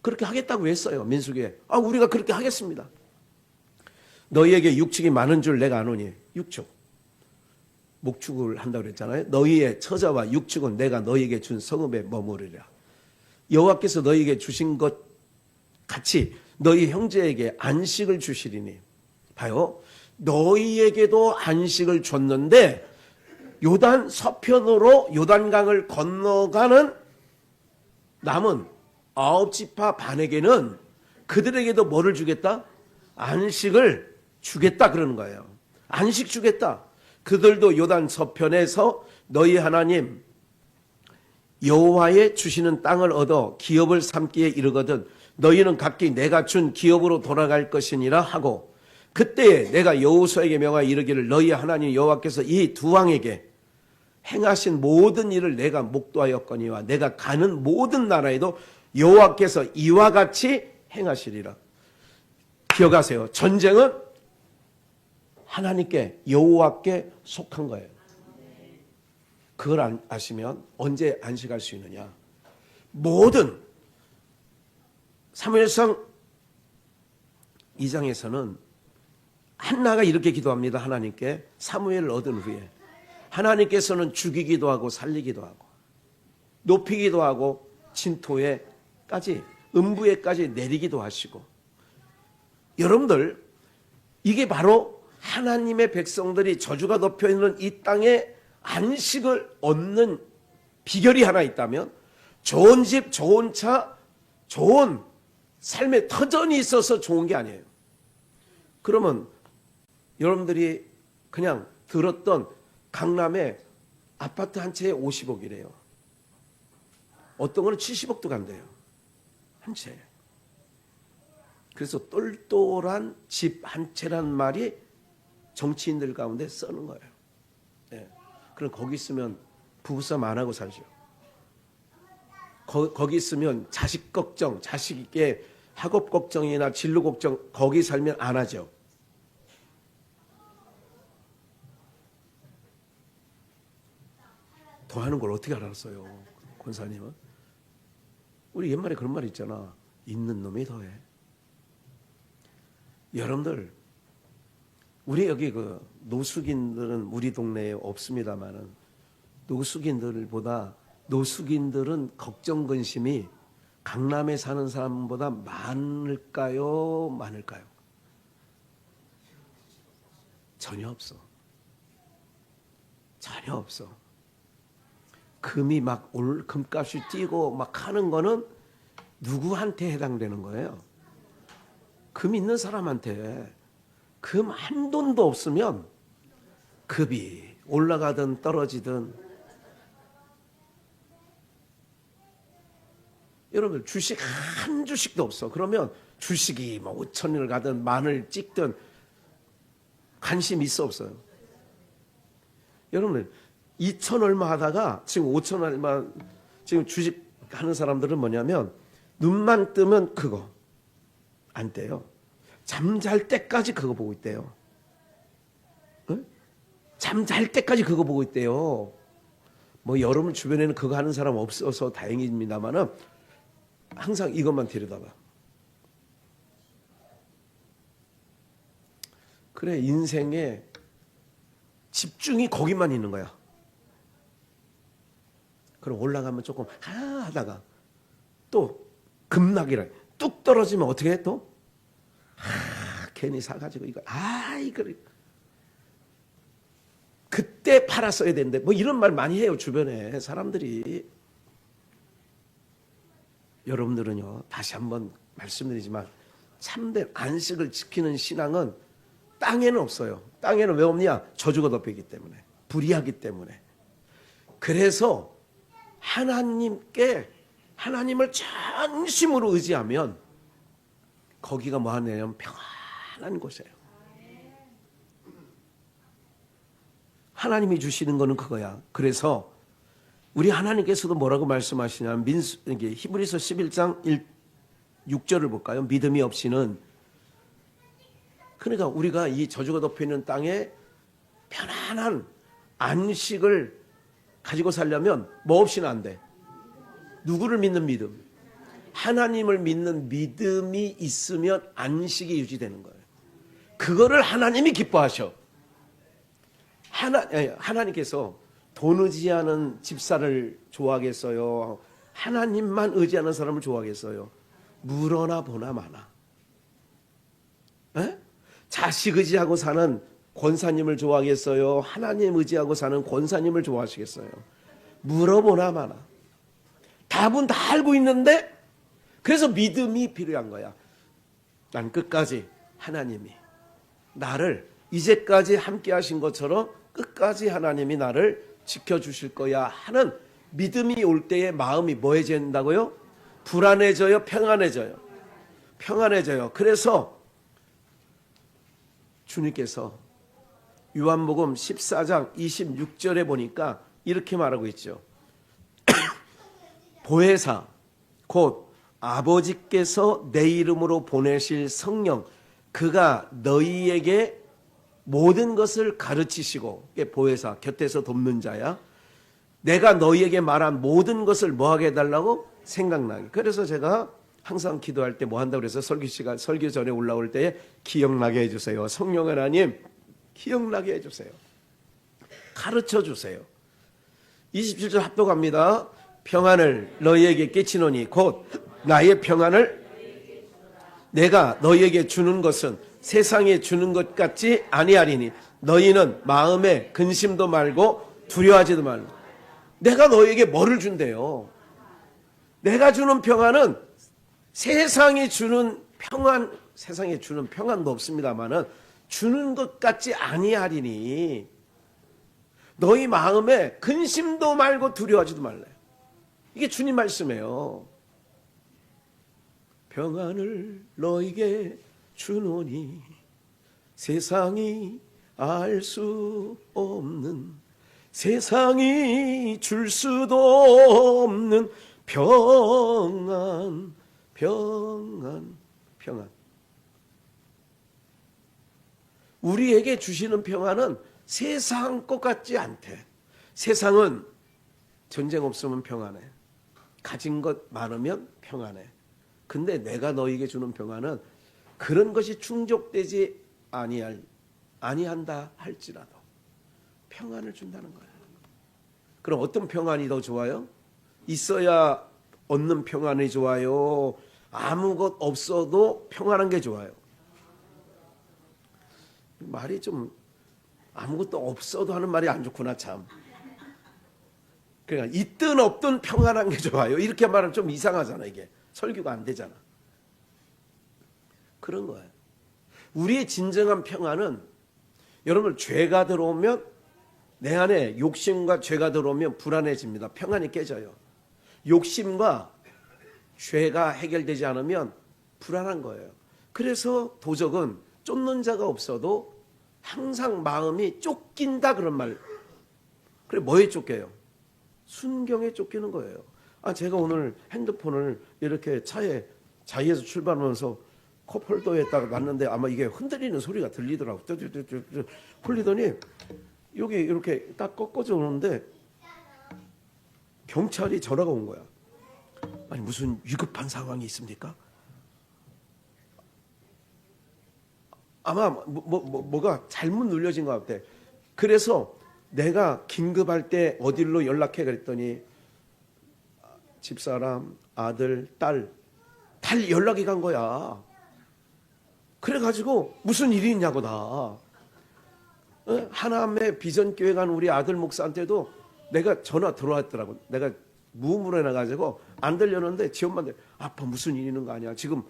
그렇게 하겠다고 했어요. 민수기에. 우리가 그렇게 하겠습니다. 너희에게 육축이 많은 줄 내가 아노니. 육축. 목축을 한다고 그랬잖아요. 너희의 처자와 육축은 내가 너희에게 준 성읍에 머무르리라. 여호와께서 너희에게 주신 것 같이 너희 형제에게 안식을 주시리니. 봐요. 너희에게도 안식을 줬는데 요단 서편으로 요단강을 건너가는 남은 9지파 반에게는 그들에게도 뭐를 주겠다? 안식을 주겠다 그러는 거예요. 안식 주겠다. 그들도 요단 서편에서 너희 하나님 여호와의 주시는 땅을 얻어 기업을 삼기에 이르거든 너희는 각기 내가 준 기업으로 돌아갈 것이니라 하고 그때에 내가 여호수아에게 명하여 이르기를 너희 하나님 여호와께서 이 두 왕에게 행하신 모든 일을 내가 목도하였거니와 내가 가는 모든 나라에도 여호와께서 이와 같이 행하시리라. 기억하세요. 전쟁은 하나님께 여호와께 속한 거예요. 그걸 아시면 언제 안식할 수 있느냐. 모든 사무엘상 2장에서는 한나가 이렇게 기도합니다. 하나님께 사무엘을 얻은 후에 하나님께서는 죽이기도 하고 살리기도 하고 높이기도 하고 진토에까지 음부에까지 내리기도 하시고 여러분들 이게 바로 하나님의 백성들이 저주가 덮여있는 이 땅에 안식을 얻는 비결이 하나 있다면 좋은 집, 좋은 차, 좋은 삶의 터전이 있어서 좋은 게 아니에요. 그러면 여러분들이 그냥 들었던 강남에 아파트 한 채에 50억이래요. 어떤 거는 70억도 간대요. 한 채. 그래서 똘똘한 집 한 채란 말이 정치인들 가운데 쓰는 거예요. 네. 그럼 거기 있으면 부부싸움 안 하고 살죠. 거기 있으면 자식 걱정, 자식의 학업 걱정이나 진로 걱정 거기 살면 안 하죠. 더 하는 걸 어떻게 알았어요, 권사님은? 우리 옛말에 그런 말 있잖아. 있는 놈이 더해. 여러분들, 우리 여기 그 노숙인들은 우리 동네에 없습니다만은 노숙인들은 걱정 근심이 강남에 사는 사람보다 많을까요? 전혀 없어. 전혀 없어. 금이 막 금값이 뛰고 막 하는 거는 누구한테 해당되는 거예요? 금 있는 사람한테. 금 한 돈도 없으면 급이 올라가든 떨어지든. 여러분 주식 한 주식도 없어. 그러면 주식이 뭐 5천을 가든 만을 찍든 관심 있어 없어요? 여러분 2천 얼마 하다가 지금 5천 얼마, 지금 주식 하는 사람들은 뭐냐면 눈만 뜨면 그거 안 떼요. 잠잘 때까지 그거 보고 있대요. 응? 잠잘 때까지 그거 보고 있대요. 뭐 여러분 주변에는 그거 하는 사람 없어서 다행입니다만은 항상 이것만 들여다봐. 그래, 인생에 집중이 거기만 있는 거야. 그럼 올라가면 조금 하다가 또 급락이라 뚝 떨어지면 어떻게 해 또? 괜히 사가지고 이거 이걸 그때 팔았어야 되는데 뭐 이런 말 많이 해요 주변에 사람들이. 여러분들은요, 다시 한번 말씀드리지만 참된 안식을 지키는 신앙은 땅에는 없어요. 땅에는 왜 없냐? 저주가 덮이기 때문에, 불의하기 때문에. 그래서 하나님을 전심으로 의지하면 거기가 뭐 하냐면 평안한 곳이에요. 하나님이 주시는 거는 그거야. 그래서 우리 하나님께서도 뭐라고 말씀하시냐면 히브리서 11장 6절을 볼까요? 믿음이 없이는, 그러니까 우리가 이 저주가 덮여있는 땅에 편안한 안식을 가지고 살려면 뭐 없이는 안 돼. 누구를 믿는 믿음? 하나님을 믿는 믿음이 있으면 안식이 유지되는 거예요. 그거를 하나님이 기뻐하셔. 하나님께서 돈 의지하는 집사를 좋아하겠어요? 하나님만 의지하는 사람을 좋아하겠어요? 물어나 보나 마나. 에? 자식 의지하고 사는 권사님을 좋아하겠어요? 하나님 의지하고 사는 권사님을 좋아하시겠어요? 물어보나 마나. 답은 다 알고 있는데, 그래서 믿음이 필요한 거야. 난 끝까지 하나님이 나를 이제까지 함께 하신 것처럼 끝까지 하나님이 나를 지켜주실 거야 하는 믿음이 올 때의 마음이 뭐해진다고요? 불안해져요? 평안해져요? 평안해져요. 그래서 주님께서 요한복음 14장 26절에 보니까 이렇게 말하고 있죠. 보혜사 곧 아버지께서 내 이름으로 보내실 성령, 그가 너희에게 모든 것을 가르치시고, 보혜사 곁에서 돕는 자야. 내가 너희에게 말한 모든 것을 뭐 하게 해달라고? 생각나게. 그래서 제가 항상 기도할 때 뭐 한다고 그래서 설교 전에 올라올 때 기억나게 해주세요. 성령 하나님 기억나게 해주세요. 가르쳐 주세요. 27절 합독합니다. 평안을 너희에게 끼치노니 곧 나의 평안을 내가 너희에게 주는 것은 세상에 주는 것 같지 아니하리니 너희는 마음에 근심도 말고 두려워하지도 말고. 내가 너희에게 뭐를 준대요? 내가 주는 평안은 세상에 주는 평안도 없습니다만은 주는 것 같지 아니하리니 너희 마음에 근심도 말고 두려워하지도 말래. 이게 주님 말씀이에요. 평안을 너에게 주노니 세상이 알 수 없는, 세상이 줄 수도 없는 평안. 우리에게 주시는 평안은 세상 것 같지 않대. 세상은 전쟁 없으면 평안해. 가진 것 많으면 평안해. 근데 내가 너에게 주는 평안은 그런 것이 충족되지 아니한다 할지라도 평안을 준다는 거예요. 그럼 어떤 평안이 더 좋아요? 있어야 얻는 평안이 좋아요? 아무것 없어도 평안한 게 좋아요? 말이 좀 아무것도 없어도 하는 말이 안 좋구나 참. 그러니까 있든 없든 평안한 게 좋아요. 이렇게 말하면 좀 이상하잖아 이게. 설교가 안 되잖아. 그런 거예요. 우리의 진정한 평안은 여러분 죄가 들어오면 내 안에 욕심과 죄가 들어오면 불안해집니다. 평안이 깨져요. 욕심과 죄가 해결되지 않으면 불안한 거예요. 그래서 도적은 쫓는 자가 없어도 항상 마음이 쫓긴다 그런 말. 그래 뭐에 쫓겨요? 순경에 쫓기는 거예요. 제가 오늘 핸드폰을 이렇게 차에 자리에서 출발하면서 컵홀더에다가 놨는데 아마 이게 흔들리는 소리가 들리더라고. 흘리더니 여기 이렇게 딱 꺾어져 오는데 경찰이 전화가 온 거야. 아니 무슨 위급한 상황이 있습니까? 아마 뭐가 잘못 눌려진 것 같아. 그래서 내가 긴급할 때 어디로 연락해 그랬더니 집사람, 아들, 딸 연락이 간 거야. 그래가지고 무슨 일이 있냐고 나. 하남의 비전교회 간 우리 아들 목사한테도 내가 전화 들어왔더라고. 내가 무음으로 해놔가지고 안 들렸는데 지 엄마한테 아빠 무슨 일 있는 거 아니야. 지금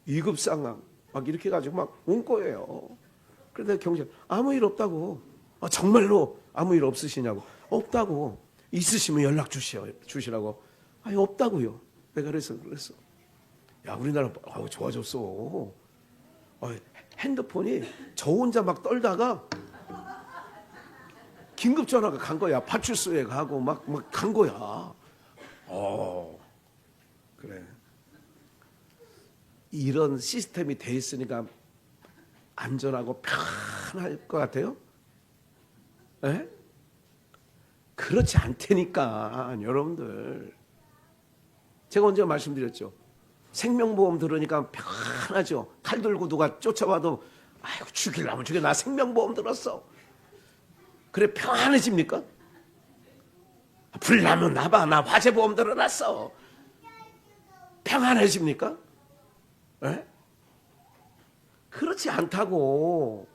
위급 상황 막 이렇게 해가지고 막 온 거예요. 그런데 경찰 아무 일 없다고. 정말로 아무 일 없으시냐고. 없다고. 있으시면 연락 주시라고. 아니 없다고요. 내가 그랬어. 야 우리나라 좋아졌어. 핸드폰이 저 혼자 막 떨다가 긴급 전화가 간 거야. 파출소에 가고 막 간 거야. 그래. 이런 시스템이 돼 있으니까 안전하고 편할 것 같아요? 에? 그렇지 않다니까 여러분들. 제가 언제 말씀드렸죠? 생명보험 들으니까 편하죠. 칼 들고 누가 쫓아와도 아이고 죽이려면 죽여. 나 생명보험 들었어. 그래 편안해집니까? 불 나면 나봐. 나 화재보험 들어놨어. 평안해집니까? 에? 그렇지 않다고.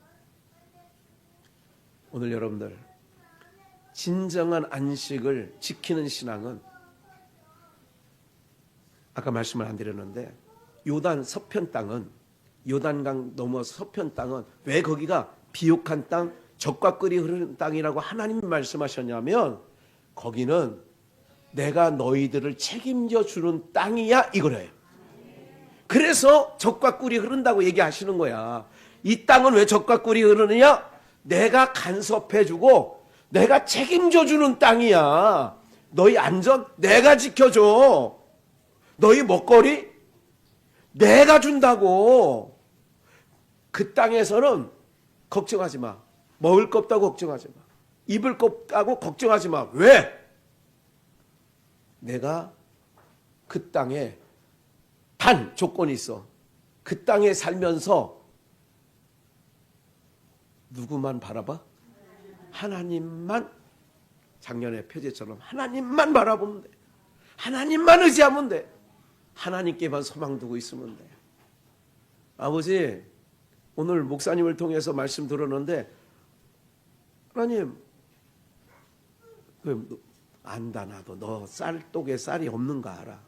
오늘 여러분들 진정한 안식을 지키는 신앙은 아까 말씀을 안 드렸는데 요단 서편 땅은 요단강 넘어서 서편 땅은 왜 거기가 비옥한 땅, 젖과 꿀이 흐르는 땅이라고 하나님이 말씀하셨냐면 거기는 내가 너희들을 책임져 주는 땅이야 이거래요. 그래서 젖과 꿀이 흐른다고 얘기하시는 거야. 이 땅은 왜 젖과 꿀이 흐르느냐? 내가 간섭해주고 내가 책임져 주는 땅이야. 너희 안전 내가 지켜줘. 너희 먹거리 내가 준다고. 그 땅에서는 걱정하지 마. 먹을 거 없다고 걱정하지 마. 입을 거 없다고 걱정하지 마. 왜? 내가 그 땅에 단 조건이 있어. 그 땅에 살면서 누구만 바라봐? 하나님만. 작년에 표제처럼 하나님만 바라보면 돼. 하나님만 의지하면 돼. 하나님께만 소망 두고 있으면 돼. 아버지 오늘 목사님을 통해서 말씀 들었는데 하나님 안다. 나도 너 쌀독에 쌀이 없는 거 알아.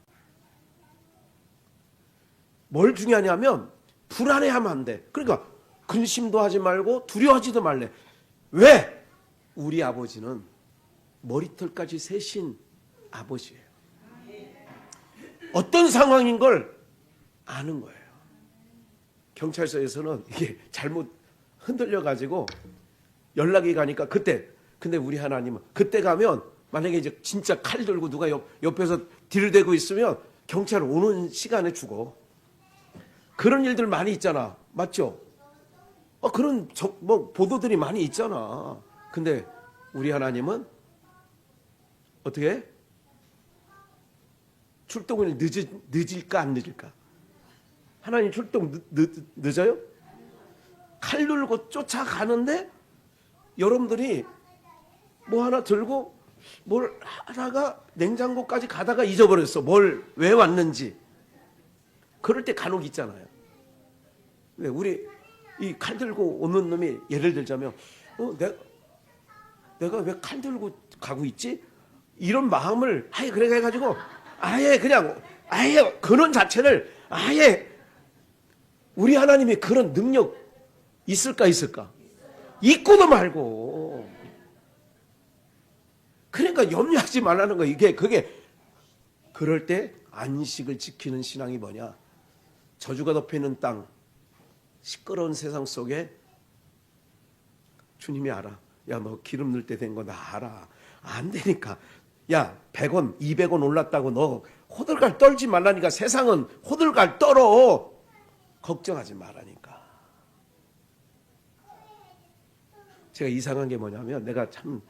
뭘 중요하냐면 불안해하면 안 돼. 그러니까 근심도 하지 말고 두려워하지도 말래. 왜? 우리 아버지는 머리털까지 세신 아버지예요. 어떤 상황인 걸 아는 거예요. 경찰서에서는 이게 잘못 흔들려가지고 연락이 가니까 그때, 근데 우리 하나님은 그때 가면 만약에 이제 진짜 칼 들고 누가 옆에서 들이대고 있으면 경찰 오는 시간에 죽어. 그런 일들 많이 있잖아. 맞죠? 그런 보도들이 많이 있잖아. 근데 우리 하나님은 어떻게 해? 출동을 늦을까 안 늦을까? 하나님 출동 늦어요? 칼 들고 쫓아가는데 여러분들이 뭐 하나 들고 뭘 하다가 냉장고까지 가다가 잊어버렸어. 왜 왔는지. 그럴 때 간혹 있잖아요. 우리 이 칼 들고 오는 놈이 예를 들자면 내가 왜 칼 들고 가고 있지? 이런 마음을 그래 해가지고 아예 그냥 아예 그런 자체를 아예 우리 하나님이 그런 능력 있을까? 있고도 말고. 그러니까 염려하지 말라는 거. 그게 그럴 때 안식을 지키는 신앙이 뭐냐? 저주가 덮여 있는 땅, 시끄러운 세상 속에 주님이 알아. 야, 너 기름 넣을 때 된 거 나 알아. 안 되니까. 야, 100원, 200원 올랐다고 너 호들갑 떨지 말라니까. 세상은 호들갑 떨어. 걱정하지 말라니까. 제가 이상한 게 뭐냐면 내가 참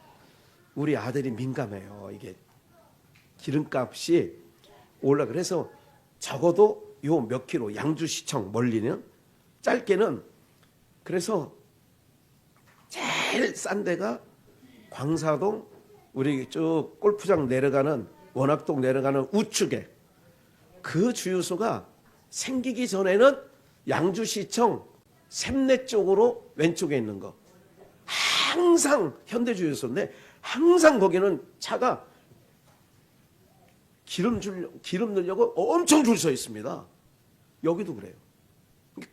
우리 아들이 민감해요. 이게 기름값이 올라. 그래서 적어도 요 몇 킬로 양주시청 멀리는 짧게는 그래서 제일 싼 데가 광사동 우리 쭉 골프장 내려가는 원학동 내려가는 우측에 그 주유소가 생기기 전에는 양주시청 샘내 쪽으로 왼쪽에 있는 거 항상 현대주유소인데 항상 거기는 차가 기름 넣으려고 엄청 줄 서 있습니다. 여기도 그래요.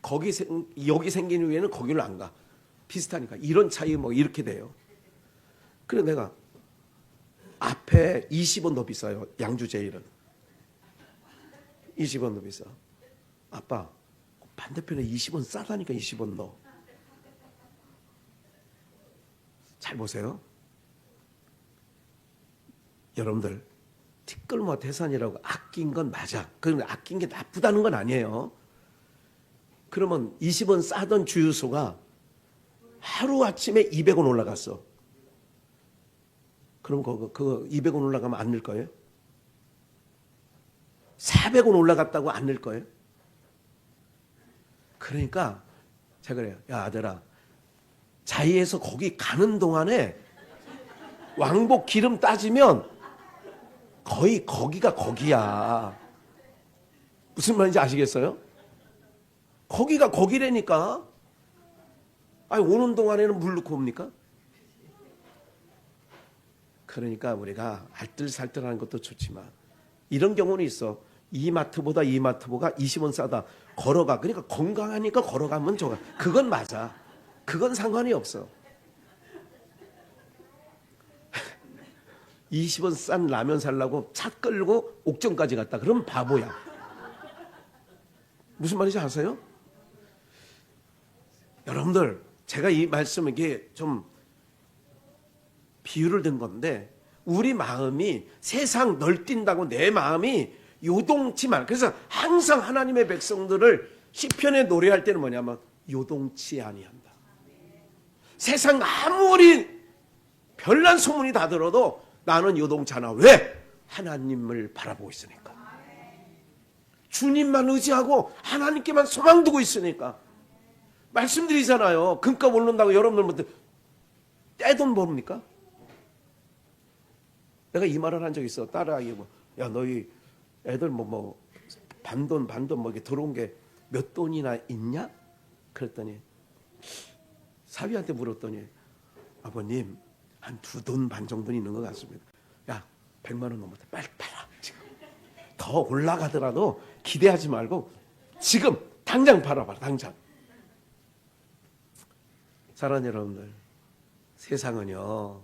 여기 생긴 후에는 거기를 안 가. 비슷하니까. 이런 차이 뭐 이렇게 돼요. 그래 내가 앞에 20원 더 비싸요. 양주 제일은. 20원 더 비싸. 아빠 반대편에 20원 싸다니까 20원 더. 잘 보세요. 여러분들 티끌모 태산이라고 아낀 건 맞아. 그건 아낀 게 나쁘다는 건 아니에요. 그러면 20원 싸던 주유소가 하루아침에 200원 올라갔어. 그럼 그거 200원 올라가면 안 넣을 거예요? 400원 올라갔다고 안 넣을 거예요? 그러니까 제가 그래요. 야 아들아, 자이에서 거기 가는 동안에 왕복 기름 따지면 거의 거기가 거기야. 무슨 말인지 아시겠어요? 거기가 거기라니까. 아니 오는 동안에는 물 넣고 옵니까? 그러니까 우리가 알뜰살뜰하는 것도 좋지만 이런 경우는 있어. 이 마트보다 20원 싸다. 걸어가. 그러니까 건강하니까 걸어가면 좋아. 그건 맞아. 그건 상관이 없어. 20원 싼 라면 살라고 차 끌고 옥정까지 갔다. 그럼 바보야. 무슨 말인지 아세요? 여러분들 제가 이 말씀 이게 좀 비유를 든 건데 우리 마음이 세상 널뛴다고 내 마음이 요동치만. 그래서 항상 하나님의 백성들을 시편에 노래할 때는 뭐냐면 요동치 아니한다. 세상 아무리 별난 소문이 다 들어도 나는 요동치 않아. 왜? 하나님을 바라보고 있으니까. 주님만 의지하고 하나님께만 소망 두고 있으니까. 말씀드리잖아요. 금값 오른다고 여러분들 떼돈 모릅니까? 내가 이 말을 한 적 있어. 딸아이 야 너희 애들 반돈 뭐 이렇게 들어온 게 몇 돈이나 있냐? 그랬더니 사위한테 물었더니 아버님 한 2돈 반 정도는 있는 것 같습니다. 야 100만 원 넘었다. 빨리 팔아. 지금 더 올라가더라도 기대하지 말고 지금 당장 팔아봐라. 당장. 사랑하는 여러분들, 세상은요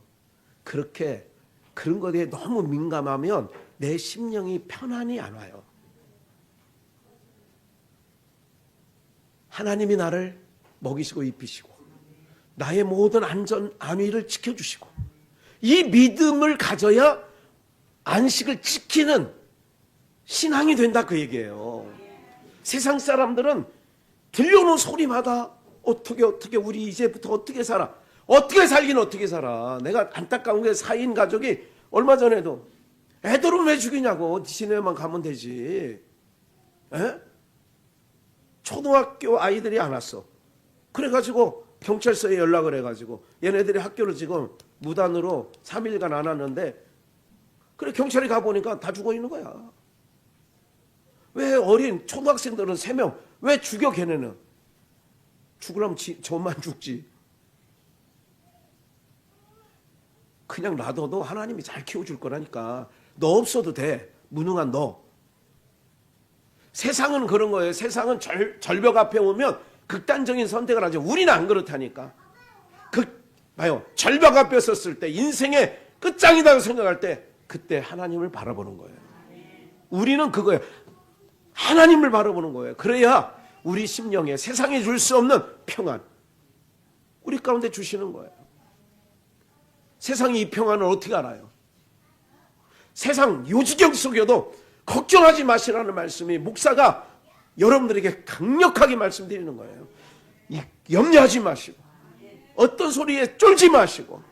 그렇게 그런 것에 너무 민감하면 내 심령이 편안히 안 와요. 하나님이 나를 먹이시고 입히시고 나의 모든 안전 안위를 지켜주시고 이 믿음을 가져야 안식을 지키는 신앙이 된다 그 얘기예요. 세상 사람들은 들려오는 소리마다 어떻게 우리 이제부터 어떻게 살아? 어떻게 살긴 어떻게 살아? 내가 안타까운 게 4인 가족이 얼마 전에도 애들은 왜 죽이냐고. 지네만 가면 되지. 에? 초등학교 아이들이 안 왔어. 그래가지고 경찰서에 연락을 해가지고 얘네들이 학교를 지금 무단으로 3일간 안 왔는데 그래 경찰이 가보니까 다 죽어 있는 거야. 왜 어린 초등학생들은 3명 왜 죽여 걔네는? 죽으려면 저만 죽지. 그냥 놔둬도 하나님이 잘 키워줄 거라니까. 너 없어도 돼. 무능한 너. 세상은 그런 거예요. 세상은 절벽 앞에 오면 극단적인 선택을 하죠. 우리는 안 그렇다니까. 봐요. 절벽 앞에 섰을 때, 인생의 끝장이라고 생각할 때, 그때 하나님을 바라보는 거예요. 우리는 그거예요. 하나님을 바라보는 거예요. 그래야 우리 심령에 세상에 줄 수 없는 평안, 우리 가운데 주시는 거예요. 세상이 이 평안을 어떻게 알아요? 세상 요지경 속에도 걱정하지 마시라는 말씀이 목사가 여러분들에게 강력하게 말씀드리는 거예요. 염려하지 마시고, 어떤 소리에 쫄지 마시고,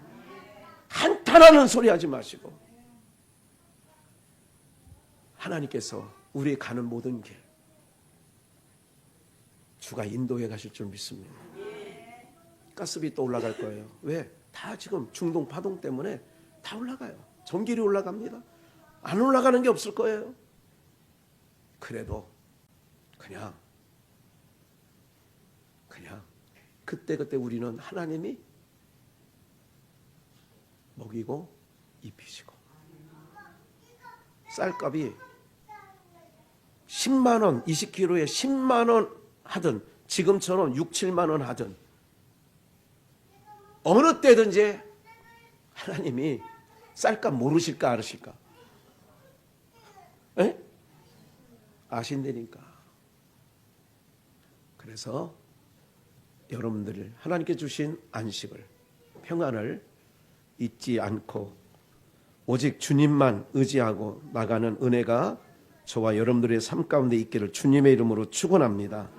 한탄하는 소리 하지 마시고, 하나님께서 우리 가는 모든 길 주가 인도해 가실 줄 믿습니다. 가스비 또 올라갈 거예요. 왜? 다 지금 중동 파동 때문에 다 올라가요. 전기료 올라갑니다. 안 올라가는 게 없을 거예요. 그래도 그냥 그때 우리는 하나님이 먹이고 입히시고, 쌀값이 10만 원, 20kg에 10만 원 하든 지금처럼 6, 7만 원 하든 어느 때든지 하나님이 쌀값 모르실까 아실까? 에? 아신다니까. 그래서 여러분들 하나님께 주신 안식을, 평안을 잊지 않고 오직 주님만 의지하고 나가는 은혜가 저와 여러분들의 삶 가운데 있기를 주님의 이름으로 축원합니다.